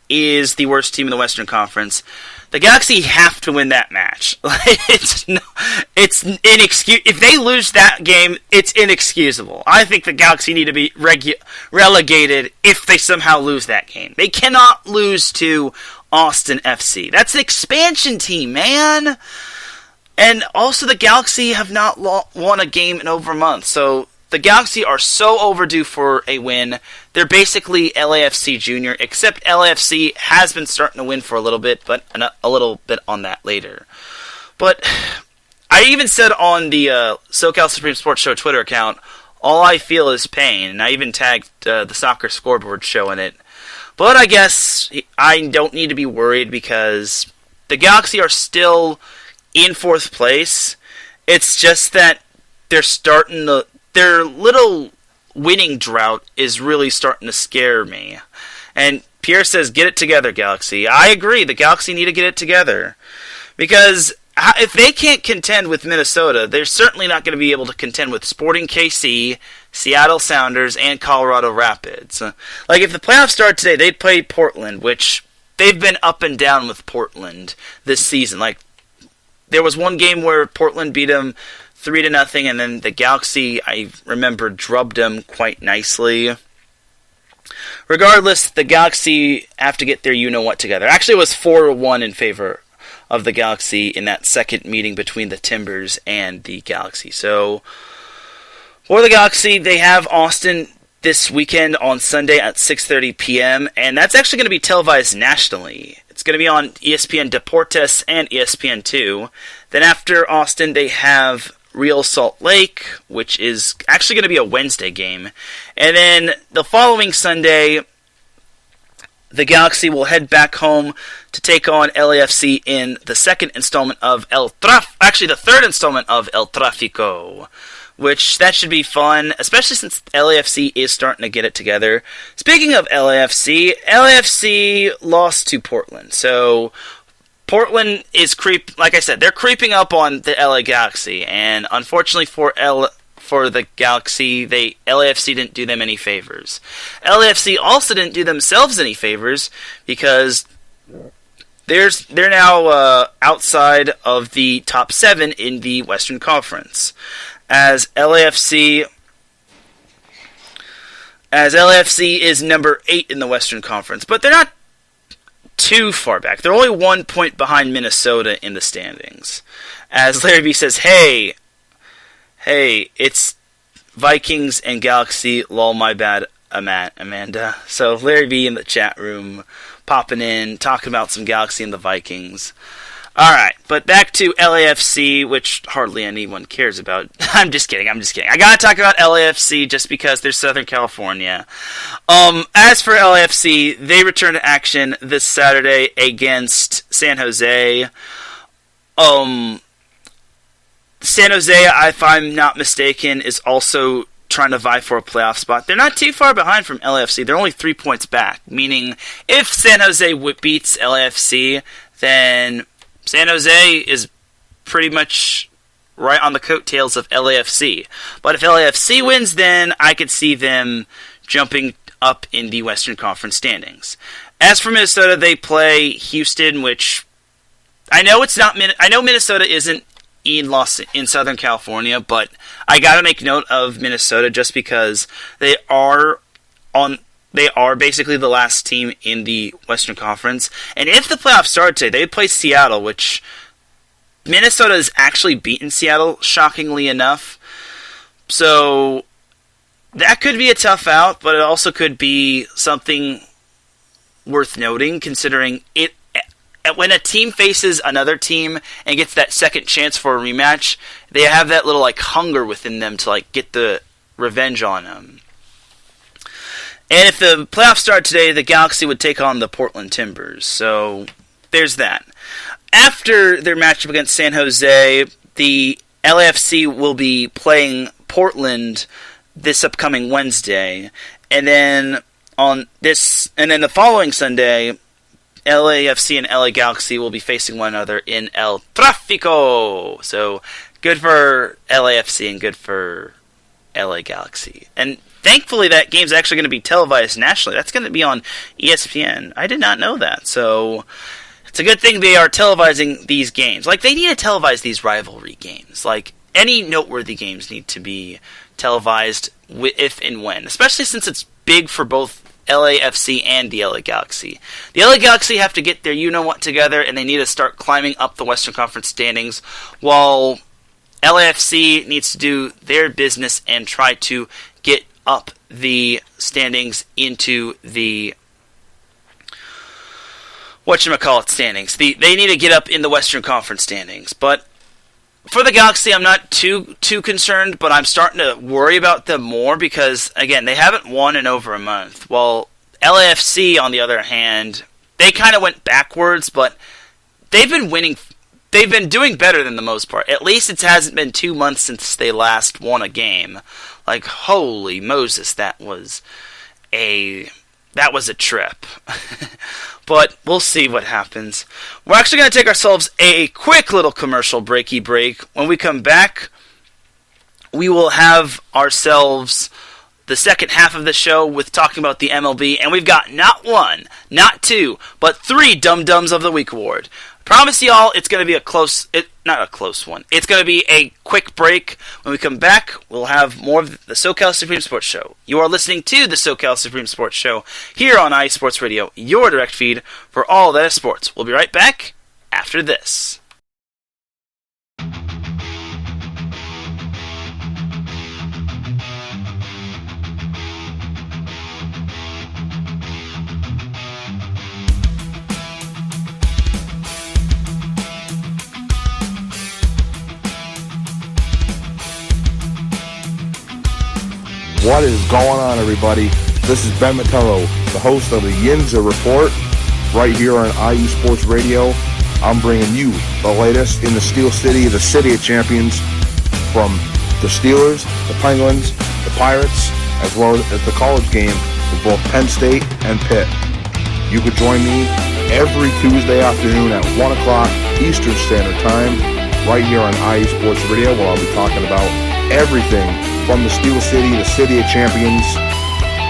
is the worst team in the Western Conference. The Galaxy have to win that match. It's inexcusable. If they lose that game, it's inexcusable. I think the Galaxy need to be relegated if they somehow lose that game. They cannot lose to Austin FC. That's an expansion team, man. And also, the Galaxy have not won a game in over a month. So the Galaxy are so overdue for a win. They're basically LAFC Junior, except LAFC has been starting to win for a little bit, but a little bit on that later. But I even said on the SoCal Supreme Sports Show Twitter account, all I feel is pain, and I even tagged the Soccer Scoreboard show in it. But I guess I don't need to be worried, because the Galaxy are still in fourth place. It's just that their little winning drought is really starting to scare me. And Pierre says, get it together, Galaxy. I agree, the Galaxy need to get it together. Because if they can't contend with Minnesota, they're certainly not going to be able to contend with Sporting KC, Seattle Sounders, and Colorado Rapids. Like, if the playoffs start today, they'd play Portland, which they've been up and down with Portland this season. Like, there was one game where Portland beat them 3-0, and then the Galaxy, I remember, drubbed them quite nicely. Regardless, the Galaxy have to get their you-know-what together. Actually, it was 4-1 in favor of the Galaxy in that second meeting between the Timbers and the Galaxy. So, for the Galaxy, they have Austin this weekend on Sunday at 6:30 p.m., and that's actually going to be televised nationally. It's going to be on ESPN Deportes and ESPN2. Then after Austin, they have Real Salt Lake, which is actually going to be a Wednesday game. And then the following Sunday, the Galaxy will head back home to take on LAFC in the second installment of the third installment of El Tráfico, which that should be fun, especially since LAFC is starting to get it together. Speaking of LAFC lost to Portland, so Portland is like I said, they're creeping up on the LA Galaxy, and unfortunately for the Galaxy, LAFC didn't do them any favors. LAFC also didn't do themselves any favors, because they're now outside of the top 7 in the Western Conference, as LAFC is number 8 in the Western Conference, but they're not too far back. They're only 1 point behind Minnesota in the standings. As Larry B says, hey, it's Vikings and Galaxy, lol, my bad, Amanda. So Larry B in the chat room, popping in, talking about some Galaxy and the Vikings. Alright, but back to LAFC, which hardly anyone cares about. I'm just kidding. I gotta talk about LAFC just because they're Southern California. As for LAFC, they return to action this Saturday against San Jose. San Jose, if I'm not mistaken, is also trying to vie for a playoff spot. They're not too far behind from LAFC. They're only 3 points back, meaning if San Jose beats LAFC, then San Jose is pretty much right on the coattails of LAFC. But if LAFC wins, then I could see them jumping up in the Western Conference standings. As for Minnesota, they play Houston, which I know Minnesota isn't in Southern California, but I gotta make note of Minnesota just because they are basically the last team in the Western Conference. And if the playoffs start today, they play Seattle, which Minnesota has actually beaten Seattle, shockingly enough. So that could be a tough out, but it also could be something worth noting, considering it. When a team faces another team and gets that second chance for a rematch, they have that little hunger within them to get the revenge on them. And if the playoffs start today, the Galaxy would take on the Portland Timbers. So there's that. After their matchup against San Jose, the LAFC will be playing Portland this upcoming Wednesday, and then the following Sunday, LAFC and LA Galaxy will be facing one another in El Tráfico. So good for LAFC and good for LA Galaxy. And thankfully that game's actually going to be televised nationally. That's going to be on ESPN. I did not know that. So it's a good thing they are televising these games. Like, they need to televise these rivalry games. Like, any noteworthy games need to be televised if and when. Especially since it's big for both LAFC and the LA Galaxy. The LA Galaxy have to get their you-know-what together, and they need to start climbing up the Western Conference standings, while LAFC needs to do their business and try to get up the standings into the standings. They need to get up in the Western Conference standings. But for the Galaxy, I'm not too concerned, but I'm starting to worry about them more because, again, they haven't won in over a month. While LAFC, on the other hand, they kind of went backwards, but they've been winning. They've been doing better than the most part. At least it hasn't been 2 months since they last won a game. Like, holy Moses, that was a trip. But we'll see what happens. We're actually going to take ourselves a quick little commercial breaky break. When we come back, we will have ourselves the second half of the show with talking about the MLB. And we've got not one, not two, but 3 Dum Dums of the Week award. Promise y'all, it's going to be not a close one. It's going to be a quick break. When we come back, we'll have more of the SoCal Supreme Sports Show. You are listening to the SoCal Supreme Sports Show here on IE Sports Radio, your direct feed for all that is sports. We'll be right back after this. What is going on, everybody? This is Ben Metello, the host of the Yinza Report, right here on IE Sports Radio. I'm bringing you the latest in the Steel City, the City of Champions, from the Steelers, the Penguins, the Pirates, as well as the college game with both Penn State and Pitt. You could join me every Tuesday afternoon at 1 o'clock Eastern Standard Time, right here on IE Sports Radio, where I'll be talking about everything from the Steel City, the City of Champions,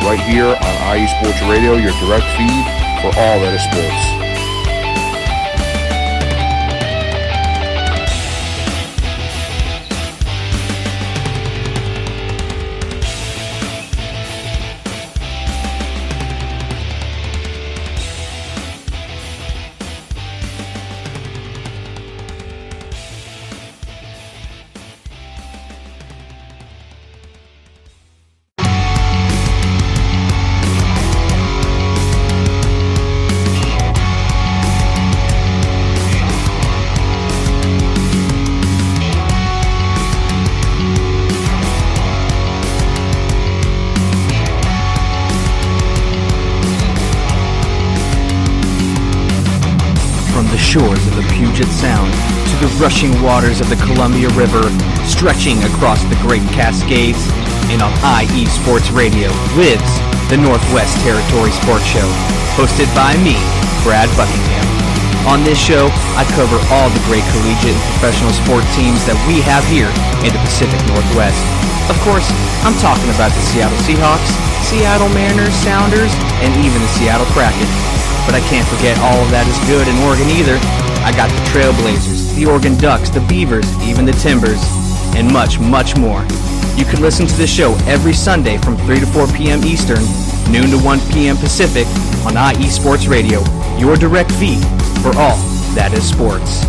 right here on IE Sports Radio, your direct feed for all that is sports. Shores of the Puget Sound to the rushing waters of the Columbia River, stretching across the Great Cascades, and on IE Sports Radio lives the Northwest Territory Sports Show, hosted by me, Brad Buckingham. On this show, I cover all the great collegiate and professional sport teams that we have here in the Pacific Northwest. Of course, I'm talking about the Seattle Seahawks, Seattle Mariners, Sounders, and even the Seattle Kraken. But I can't forget all of that is good in Oregon either. I got the Trailblazers, the Oregon Ducks, the Beavers, even the Timbers, and much, much more. You can listen to the show every Sunday from 3 to 4 p.m. Eastern, noon to 1 p.m. Pacific on IE Sports Radio, your direct feed for all that is sports.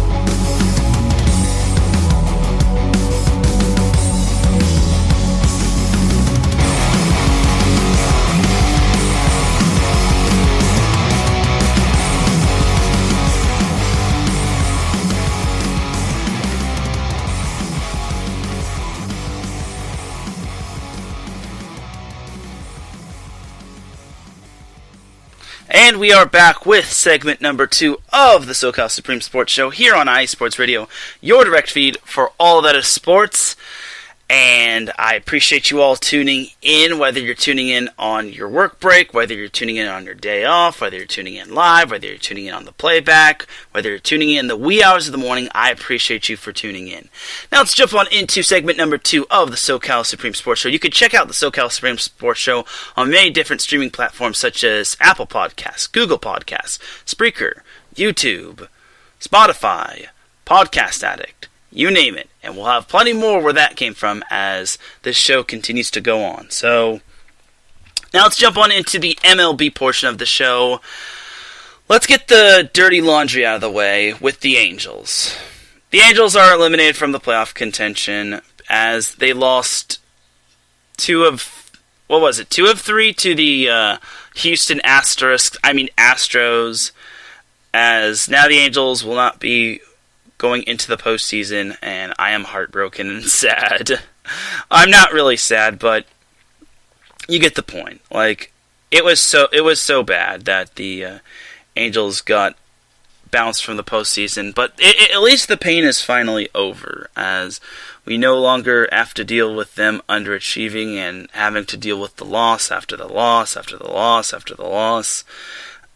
And we are back with segment number 2 of the SoCal Supreme Sports Show here on IE Sports Radio, your direct feed for all that is sports. And I appreciate you all tuning in, whether you're tuning in on your work break, whether you're tuning in on your day off, whether you're tuning in live, whether you're tuning in on the playback, whether you're tuning in the wee hours of the morning. I appreciate you for tuning in. Now let's jump on into segment number 2 of the SoCal Supreme Sports Show. You can check out the SoCal Supreme Sports Show on many different streaming platforms such as Apple Podcasts, Google Podcasts, Spreaker, YouTube, Spotify, Podcast Addict, you name it. And we'll have plenty more where that came from as this show continues to go on. So, now let's jump on into the MLB portion of the show. Let's get the dirty laundry out of the way with the Angels. The Angels are eliminated from the playoff contention as they lost 2 of 3 to the Houston Astros, as now the Angels will not be going into the postseason, and I am heartbroken and sad. I'm not really sad, but you get the point. Like, it was so bad that the Angels got bounced from the postseason, but at least the pain is finally over, as we no longer have to deal with them underachieving and having to deal with the loss after the loss after the loss after the loss.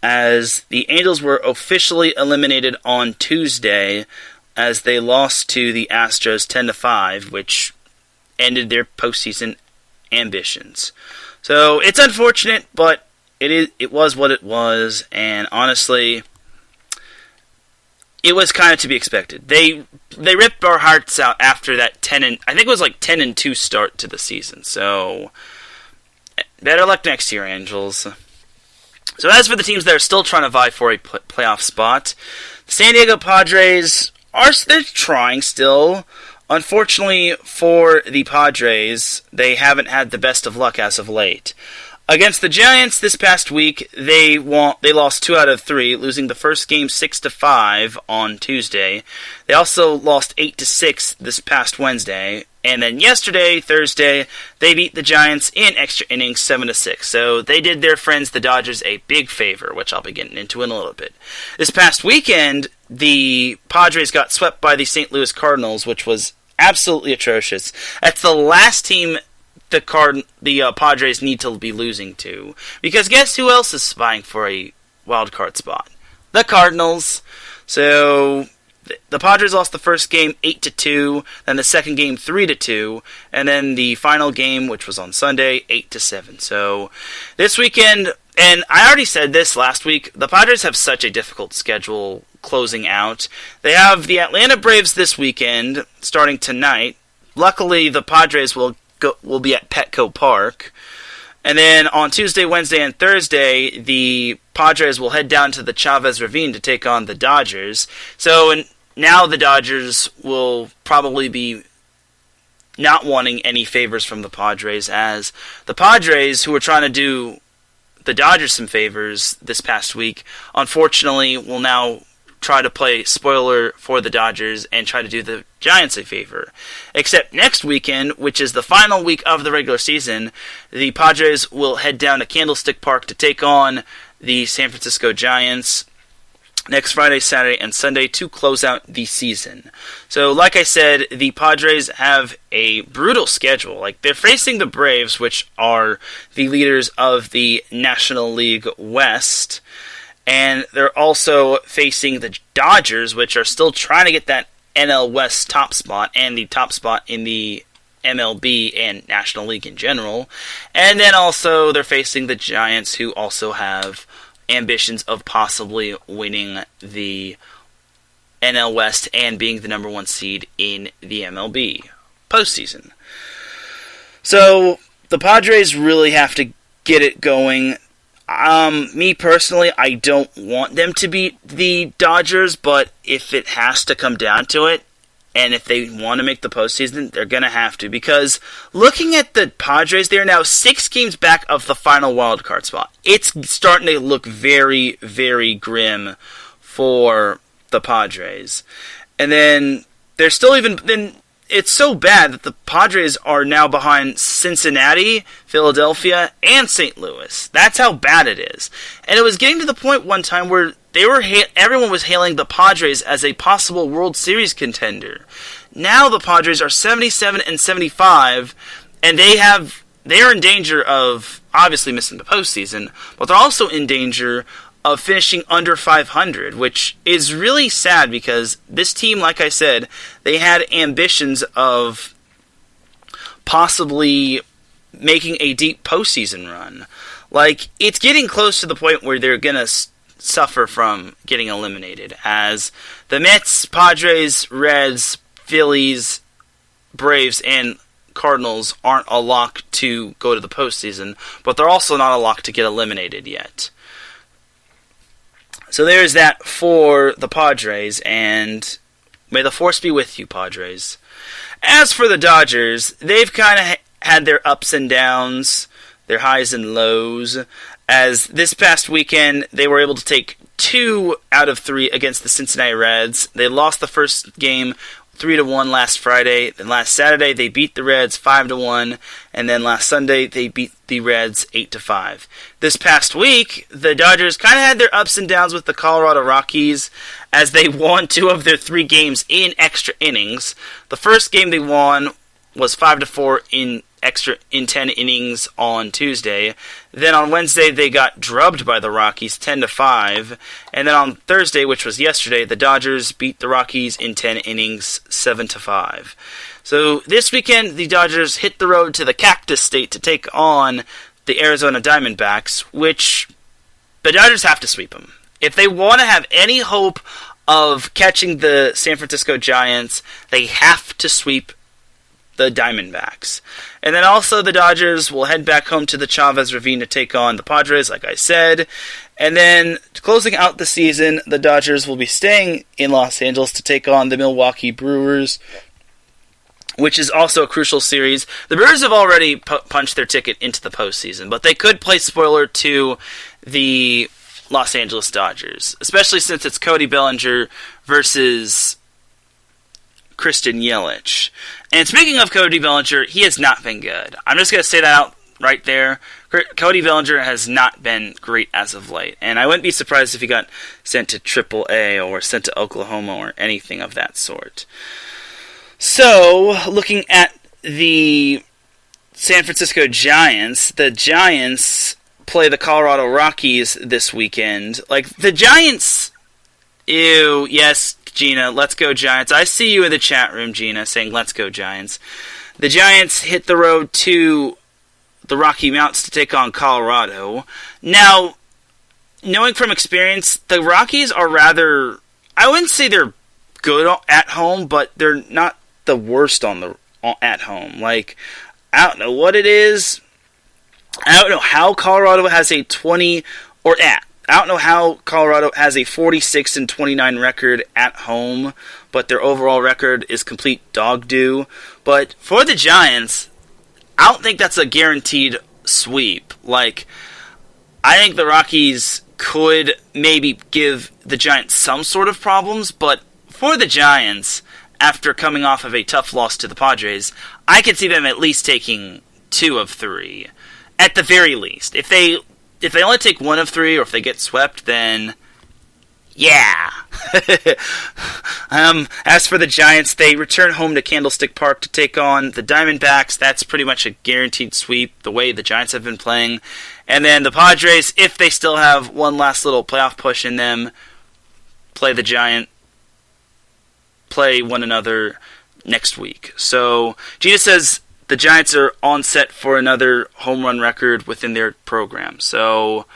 As the Angels were officially eliminated on Tuesday as they lost to the Astros 10-5, which ended their postseason ambitions. So it's unfortunate, but it was what it was, and honestly, it was kind of to be expected. They ripped our hearts out after that 10-2 start to the season. So better luck next year, Angels. So as for the teams that are still trying to vie for a playoff spot, the San Diego Padres they're trying still. Unfortunately for the Padres, they haven't had the best of luck as of late. Against the Giants this past week, they lost 2 out of 3, losing the first game 6-5 on Tuesday. They also lost 8-6 this past Wednesday. And then yesterday, Thursday, they beat the Giants in extra innings 7-6. So they did their friends, the Dodgers, a big favor, which I'll be getting into in a little bit. This past weekend, the Padres got swept by the St. Louis Cardinals, which was absolutely atrocious. That's the last team the Padres need to be losing to. Because guess who else is vying for a wild card spot? The Cardinals. So the Padres lost the first game 8-2, then the second game 3-2, and then the final game, which was on Sunday, 8-7. So this weekend, and I already said this last week, the Padres have such a difficult schedule closing out. They have the Atlanta Braves this weekend, starting tonight. Luckily, the Padres will be at Petco Park. And then on Tuesday, Wednesday, and Thursday, the Padres will head down to the Chavez Ravine to take on the Dodgers. So now the Dodgers will probably be not wanting any favors from the Padres, as the Padres, who were trying to do the Dodgers some favors this past week, unfortunately will now try to play spoiler for the Dodgers and try to do the Giants a favor. Except next weekend, which is the final week of the regular season, the Padres will head down to Candlestick Park to take on the San Francisco Giants next Friday, Saturday, and Sunday to close out the season. So, like I said, the Padres have a brutal schedule. Like, they're facing the Braves, which are the leaders of the National League West, and they're also facing the Dodgers, which are still trying to get that NL West top spot and the top spot in the MLB and National League in general. And then also they're facing the Giants, who also have ambitions of possibly winning the NL West and being the number 1 seed in the MLB postseason. So the Padres really have to get it going. Me personally, I don't want them to beat the Dodgers, but if it has to come down to it, and if they want to make the postseason, they're going to have to. Because looking at the Padres, they're now 6 games back of the final wild card spot. It's starting to look very, very grim for the Padres. And then they're still it's so bad that the Padres are now behind Cincinnati, Philadelphia, and St. Louis. That's how bad it is. And it was getting to the point one time where everyone was hailing the Padres as a possible World Series contender. Now the Padres are 77 and 75, and they are in danger of obviously missing the postseason, but they're also in danger of finishing under 500, which is really sad because this team, like I said, they had ambitions of possibly making a deep postseason run. Like, it's getting close to the point where they're going to suffer from getting eliminated, as the Mets, Padres, Reds, Phillies, Braves, and Cardinals aren't a lock to go to the postseason, but they're also not a lock to get eliminated yet. So there's that for the Padres, and may the force be with you, Padres. As for the Dodgers, they've kind of had their ups and downs, their highs and lows, as this past weekend they were able to take 2 out of 3 against the Cincinnati Reds. They lost the first game 3-1 last Friday. Then last Saturday they beat the Reds 5-1, and then last Sunday they beat the Reds 8-5. This past week, the Dodgers kind of had their ups and downs with the Colorado Rockies, as they won 2 of their 3 games in extra innings. The first game they won was 5-4 in 10 innings on Tuesday. Then on Wednesday they got drubbed by the Rockies 10-5, and then on Thursday, which was yesterday, the Dodgers beat the Rockies in 10 innings 7-5. So this weekend the Dodgers hit the road to the Cactus State to take on the Arizona Diamondbacks, which the Dodgers have to sweep them. If they want to have any hope of catching the San Francisco Giants, they have to sweep the Diamondbacks. And then also the Dodgers will head back home to the Chavez Ravine to take on the Padres, like I said. And then closing out the season, the Dodgers will be staying in Los Angeles to take on the Milwaukee Brewers, which is also a crucial series. The Brewers have already punched their ticket into the postseason, but they could play spoiler to the Los Angeles Dodgers, especially since it's Cody Bellinger versus Christian Yelich. And speaking of Cody Bellinger, he has not been good. I'm just going to say that out right there. Cody Bellinger has not been great as of late, and I wouldn't be surprised if he got sent to AAA or sent to Oklahoma or anything of that sort. So, looking at the San Francisco Giants, the Giants play the Colorado Rockies this weekend. Like, the Giants, ew, yes, Gina, let's go Giants. I see you in the chat room, Gina, saying let's go Giants. The Giants hit the road to the Rocky Mountains to take on Colorado. Now, knowing from experience, the Rockies are rather, I wouldn't say they're good at home, but they're not the worst at home. Like, I don't know what it is. I don't know how Colorado has a 20 or at. I don't know how Colorado has a 46-29 record at home, but their overall record is complete dog doo. But for the Giants, I don't think that's a guaranteed sweep. Like, I think the Rockies could maybe give the Giants some sort of problems, but for the Giants, after coming off of a tough loss to the Padres, I could see them at least taking 2 of 3, at the very least. If they only take 1 of 3, or if they get swept, then yeah. As for the Giants, they return home to Candlestick Park to take on the Diamondbacks. That's pretty much a guaranteed sweep, the way the Giants have been playing. And then the Padres, if they still have one last little playoff push in them, play one another next week. So, Gina says the Giants are on set for another home run record within their program. So,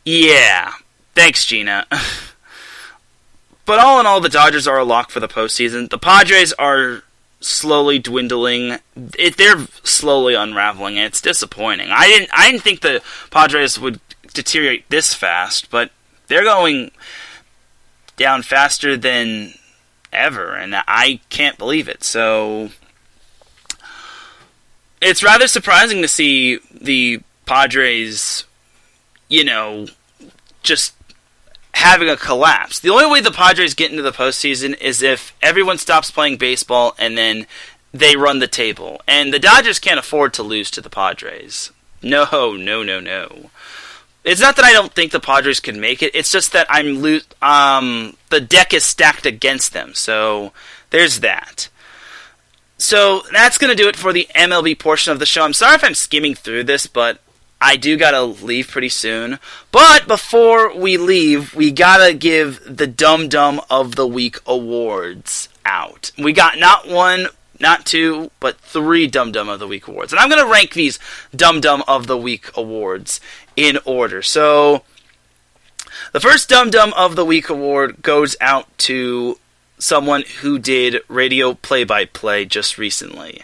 yeah. Thanks, Gina. But all in all, the Dodgers are a lock for the postseason. The Padres are slowly dwindling. They're slowly unraveling, and it's disappointing. I didn't think the Padres would deteriorate this fast, but they're going down faster than ever, and I can't believe it. So it's rather surprising to see the Padres, just having a collapse. The only way the Padres get into the postseason is if everyone stops playing baseball and then they run the table. And the Dodgers can't afford to lose to the Padres. No. It's not that I don't think the Padres can make it. It's just that the deck is stacked against them. So there's that. So that's going to do it for the MLB portion of the show. I'm sorry if I'm skimming through this, but I do got to leave pretty soon. But before we leave, we got to give the Dum Dum of the Week awards out. We got not one, not two, but 3 Dum Dum of the Week awards. And I'm going to rank these Dum Dum of the Week awards in order. So the first Dum Dum of the Week award goes out to someone who did radio play-by-play just recently.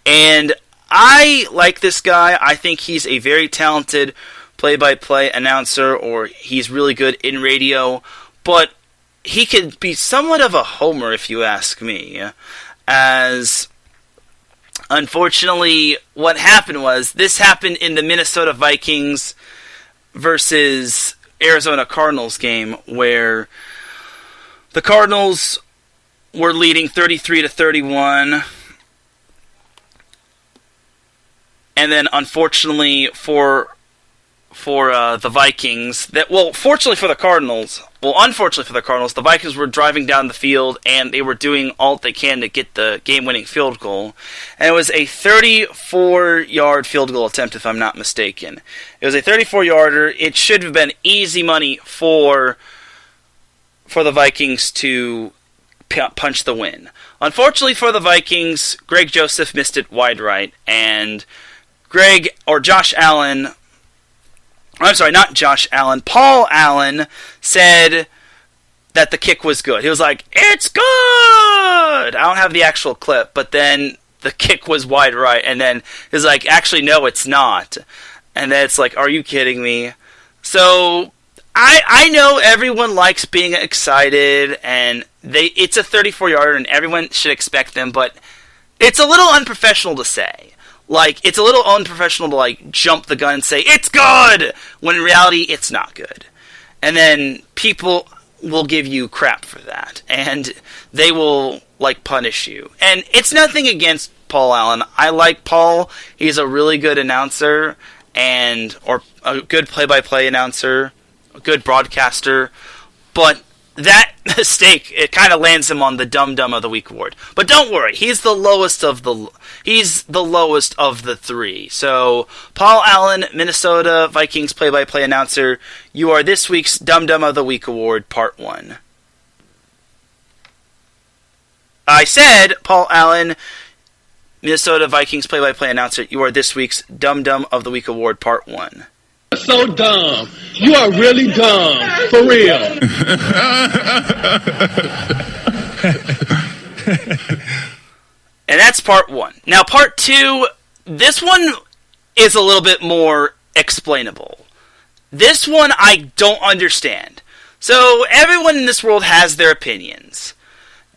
And I like this guy. I think he's a very talented play-by-play announcer, or he's really good in radio, but he could be somewhat of a homer if you ask me, as unfortunately what happened was, this happened in the Minnesota Vikings versus Arizona Cardinals game, where the Cardinals were leading 33-31, and then unfortunately for the Vikings, unfortunately for the Cardinals, the Vikings were driving down the field and they were doing all they can to get the game-winning field goal. And it was a 34-yard field goal attempt, if I'm not mistaken. It was a 34-yarder. It should have been easy money for the Vikings to punch the win. Unfortunately for the Vikings, Greg Joseph missed it wide right, and Paul Allen said that the kick was good. He was like, "It's good!" I don't have the actual clip, but then the kick was wide right, and then he was like, "Actually, no, it's not." And then it's like, are you kidding me? So I know everyone likes being excited, and it's a 34-yarder, and everyone should expect them, but it's a little unprofessional to say. Like, it's a little unprofessional to, like, jump the gun and say, "It's good!" when in reality, it's not good. And then people will give you crap for that, and they will, like, punish you. And it's nothing against Paul Allen. I like Paul. He's a really good announcer, or a good play-by-play announcer, a good broadcaster, but that mistake, it kind of lands him on the Dum Dum of the Week award. But don't worry, he's the lowest of the 3. So, Paul Allen, Minnesota Vikings play-by-play announcer, you are this week's Dum Dum of the Week award, part 1. I said, Paul Allen, Minnesota Vikings play-by-play announcer, you are this week's Dum Dum of the Week award, part 1. So dumb. You are really dumb. For real. And that's part 1. Now, part 2, this one is a little bit more explainable. This one I don't understand. So, everyone in this world has their opinions.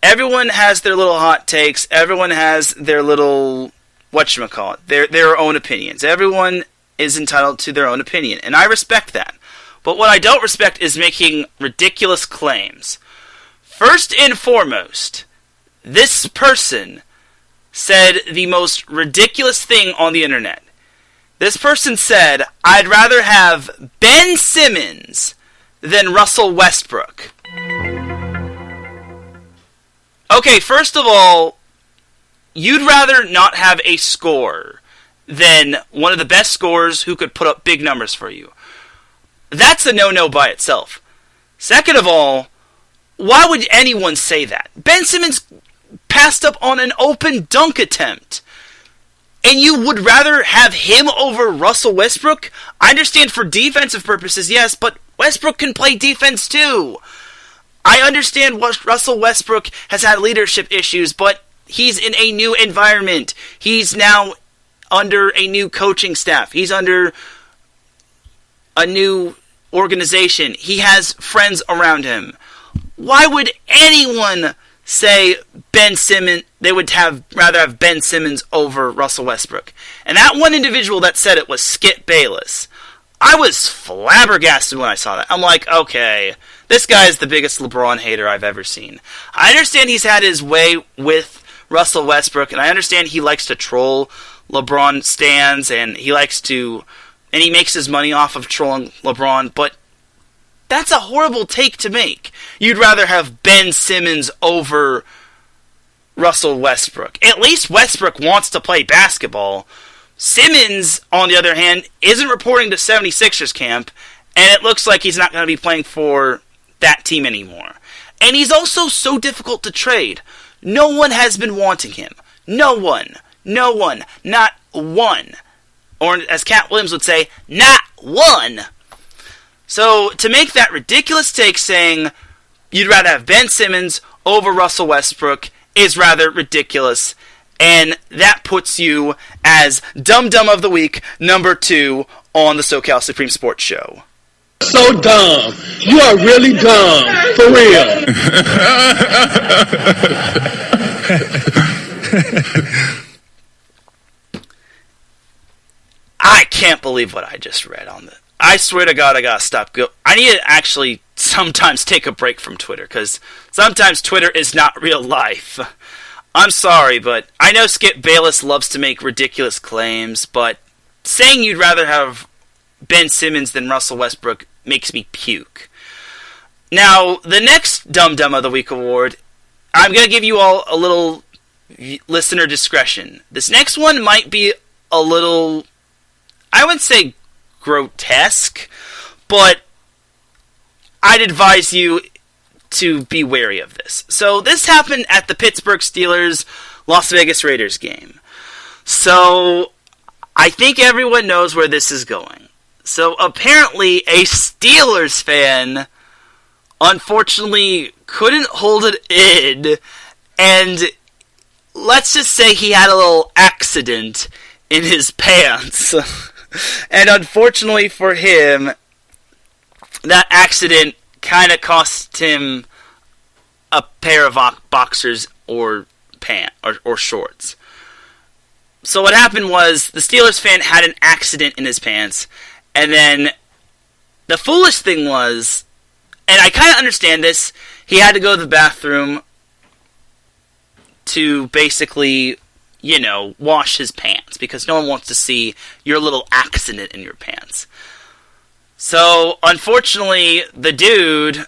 Everyone has their little hot takes. Everyone has their little, their own opinions. Everyone is entitled to their own opinion, and I respect that. But what I don't respect is making ridiculous claims. First and foremost, this person said the most ridiculous thing on the internet. This person said, "I'd rather have Ben Simmons than Russell Westbrook." Okay, first of all, you'd rather not have a scorer than one of the best scorers who could put up big numbers for you. That's a no-no by itself. Second of all, why would anyone say that? Ben Simmons passed up on an open dunk attempt, and you would rather have him over Russell Westbrook? I understand for defensive purposes, yes, but Westbrook can play defense too. I understand Russell Westbrook has had leadership issues, but he's in a new environment. He's now under a new coaching staff. He's under a new organization. He has friends around him. Why would anyone say Ben Simmons, they would rather have Ben Simmons over Russell Westbrook? And that one individual that said it was Skip Bayless. I was flabbergasted when I saw that. I'm like, okay, this guy is the biggest LeBron hater I've ever seen. I understand he's had his way with Russell Westbrook, and I understand he likes to troll LeBron stans, and he makes his money off of trolling LeBron, but that's a horrible take to make. You'd rather have Ben Simmons over Russell Westbrook. At least Westbrook wants to play basketball. Simmons, on the other hand, isn't reporting to 76ers camp, and it looks like he's not going to be playing for that team anymore. And he's also so difficult to trade. No one has been wanting him. No one. Not one. Or as Cat Williams would say, not one. So to make that ridiculous take saying you'd rather have Ben Simmons over Russell Westbrook is rather ridiculous. And that puts you as Dum Dum of the Week, number 2 on the SoCal Supreme Sports Show. So dumb. You are really dumb. For real. I can't believe what I just read on this. I swear to God, I gotta stop. I need to actually sometimes take a break from Twitter, because sometimes Twitter is not real life. I'm sorry, but I know Skip Bayless loves to make ridiculous claims, but saying you'd rather have Ben Simmons than Russell Westbrook makes me puke. Now, the next Dum Dum of the Week award, I'm going to give you all a little listener discretion. This next one might be a little, I wouldn't say grotesque, but I'd advise you to be wary of this. So this happened at the Pittsburgh Steelers Las Vegas Raiders game. So I think everyone knows where this is going. So apparently a Steelers fan unfortunately couldn't hold it in, and let's just say he had a little accident in his pants. And unfortunately for him, that accident kind of cost him a pair of boxers or pants or shorts. So what happened was the Steelers fan had an accident in his pants, and then the foolish thing was, and I kind of understand this, he had to go to the bathroom to basically, wash his pants, because no one wants to see your little accident in your pants. So, unfortunately, the dude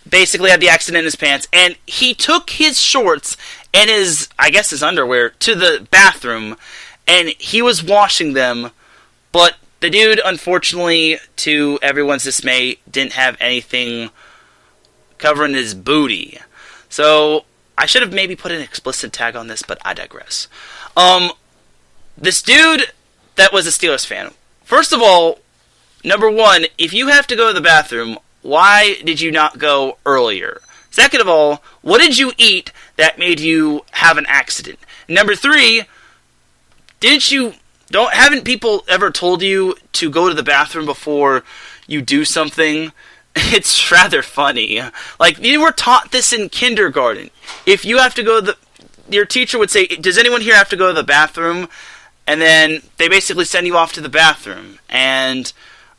basically had the accident in his pants, and he took his shorts and his underwear to the bathroom, and he was washing them, but the dude, unfortunately, to everyone's dismay, didn't have anything covering his booty. So, I should have maybe put an explicit tag on this, but I digress. This dude that was a Steelers fan. First of all, number one, if you have to go to the bathroom, why did you not go earlier? Second of all, what did you eat that made you have an accident? Number 3, haven't people ever told you to go to the bathroom before you do something? It's rather funny. Like, you were taught this in kindergarten. If you have to go your teacher would say, does anyone here have to go to the bathroom? And then they basically send you off to the bathroom. And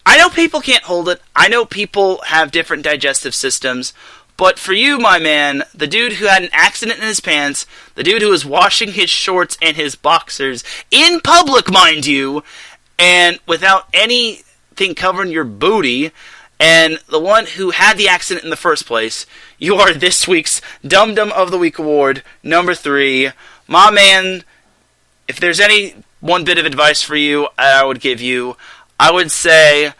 I know people can't hold it. I know people have different digestive systems. But for you, my man, the dude who had an accident in his pants, the dude who was washing his shorts and his boxers, in public, mind you, and without anything covering your booty, and the one who had the accident in the first place, you are this week's Dum Dum of the Week award, number 3. My man, if there's any one bit of advice for you I would give you, I would say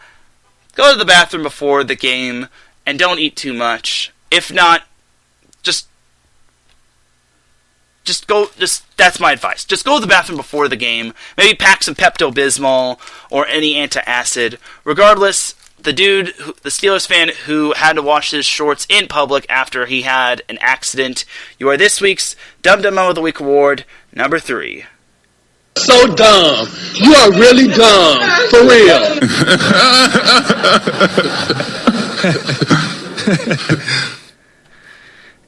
go to the bathroom before the game and don't eat too much. If not, just that's my advice. Just go to the bathroom before the game. Maybe pack some Pepto-Bismol or any antacid. Regardless, the Steelers fan who had to wash his shorts in public after he had an accident, you are this week's Dum Dum of the Week award, number 3. So dumb. You are really dumb. For real.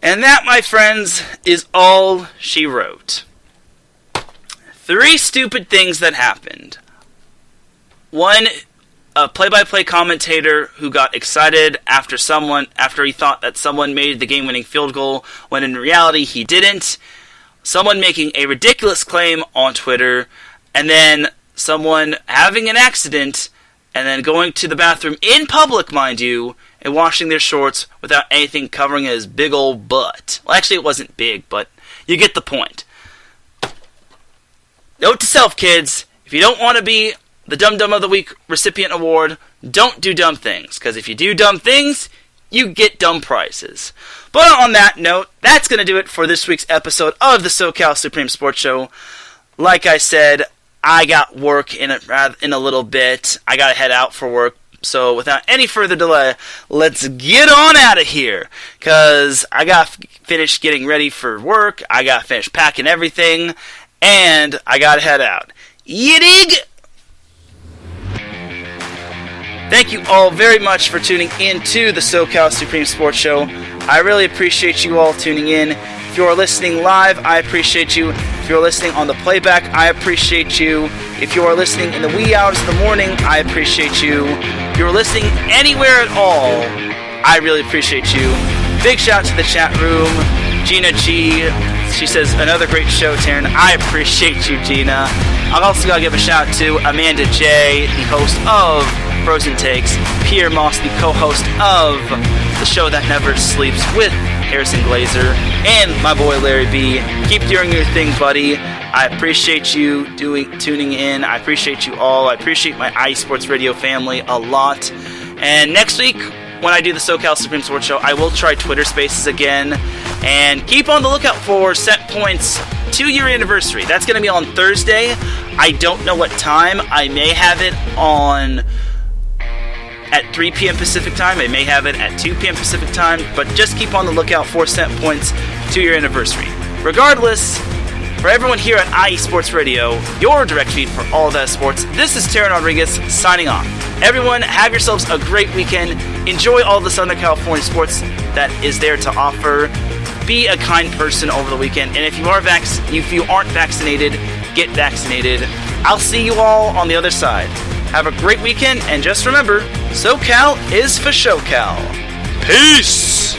And that, my friends, is all she wrote. 3 stupid things that happened. One, a play-by-play commentator who got excited after he thought that someone made the game-winning field goal, when in reality he didn't. Someone making a ridiculous claim on Twitter, and then someone having an accident, and then going to the bathroom in public, mind you, and washing their shorts without anything covering his big old butt. Well, actually it wasn't big, but you get the point. Note to self, kids, if you don't want to be the Dum Dum of the Week recipient award, don't do dumb things, because if you do dumb things, you get dumb prizes. But on that note, that's going to do it for this week's episode of the SoCal Supreme Sports Show. Like I said, I got work in a little bit. I got to head out for work. So without any further delay, let's get on out of here. Because I got finished getting ready for work. I got finished packing everything. And I got to head out. You dig? Thank you all very much for tuning in to the SoCal Supreme Sports Show. I really appreciate you all tuning in. If you are listening live, I appreciate you. If you're listening on the playback, I appreciate you. If you are listening in the wee hours of the morning, I appreciate you. If you're listening anywhere at all, I really appreciate you. Big shout to the chat room. Gina G, she says, another great show, Teran. I appreciate you, Gina. I've also got to give a shout to Amanda J, the host of Frozen Takes, Pierre Moss, the co-host of the show that never sleeps with Harrison Glazer, and my boy Larry B. Keep doing your thing, buddy. I appreciate you tuning in. I appreciate you all. I appreciate my iSports Radio family a lot. And next week, when I do the SoCal Supreme Sports Show, I will try Twitter Spaces again. And keep on the lookout for Set Point's 2-year anniversary. That's going to be on Thursday. I don't know what time. I may have it on at 3 p.m. Pacific time. I may have it at 2 p.m. Pacific time. But just keep on the lookout for Set Point's 2-year anniversary. Regardless, for everyone here at IE Sports Radio, your direct feed for all of that sports, this is Teran Rodriguez signing off. Everyone, have yourselves a great weekend. Enjoy all the Southern California sports that is there to offer. Be a kind person over the weekend. And if you aren't vaccinated, get vaccinated. I'll see you all on the other side. Have a great weekend, and just remember, SoCal is for SoCal. Peace!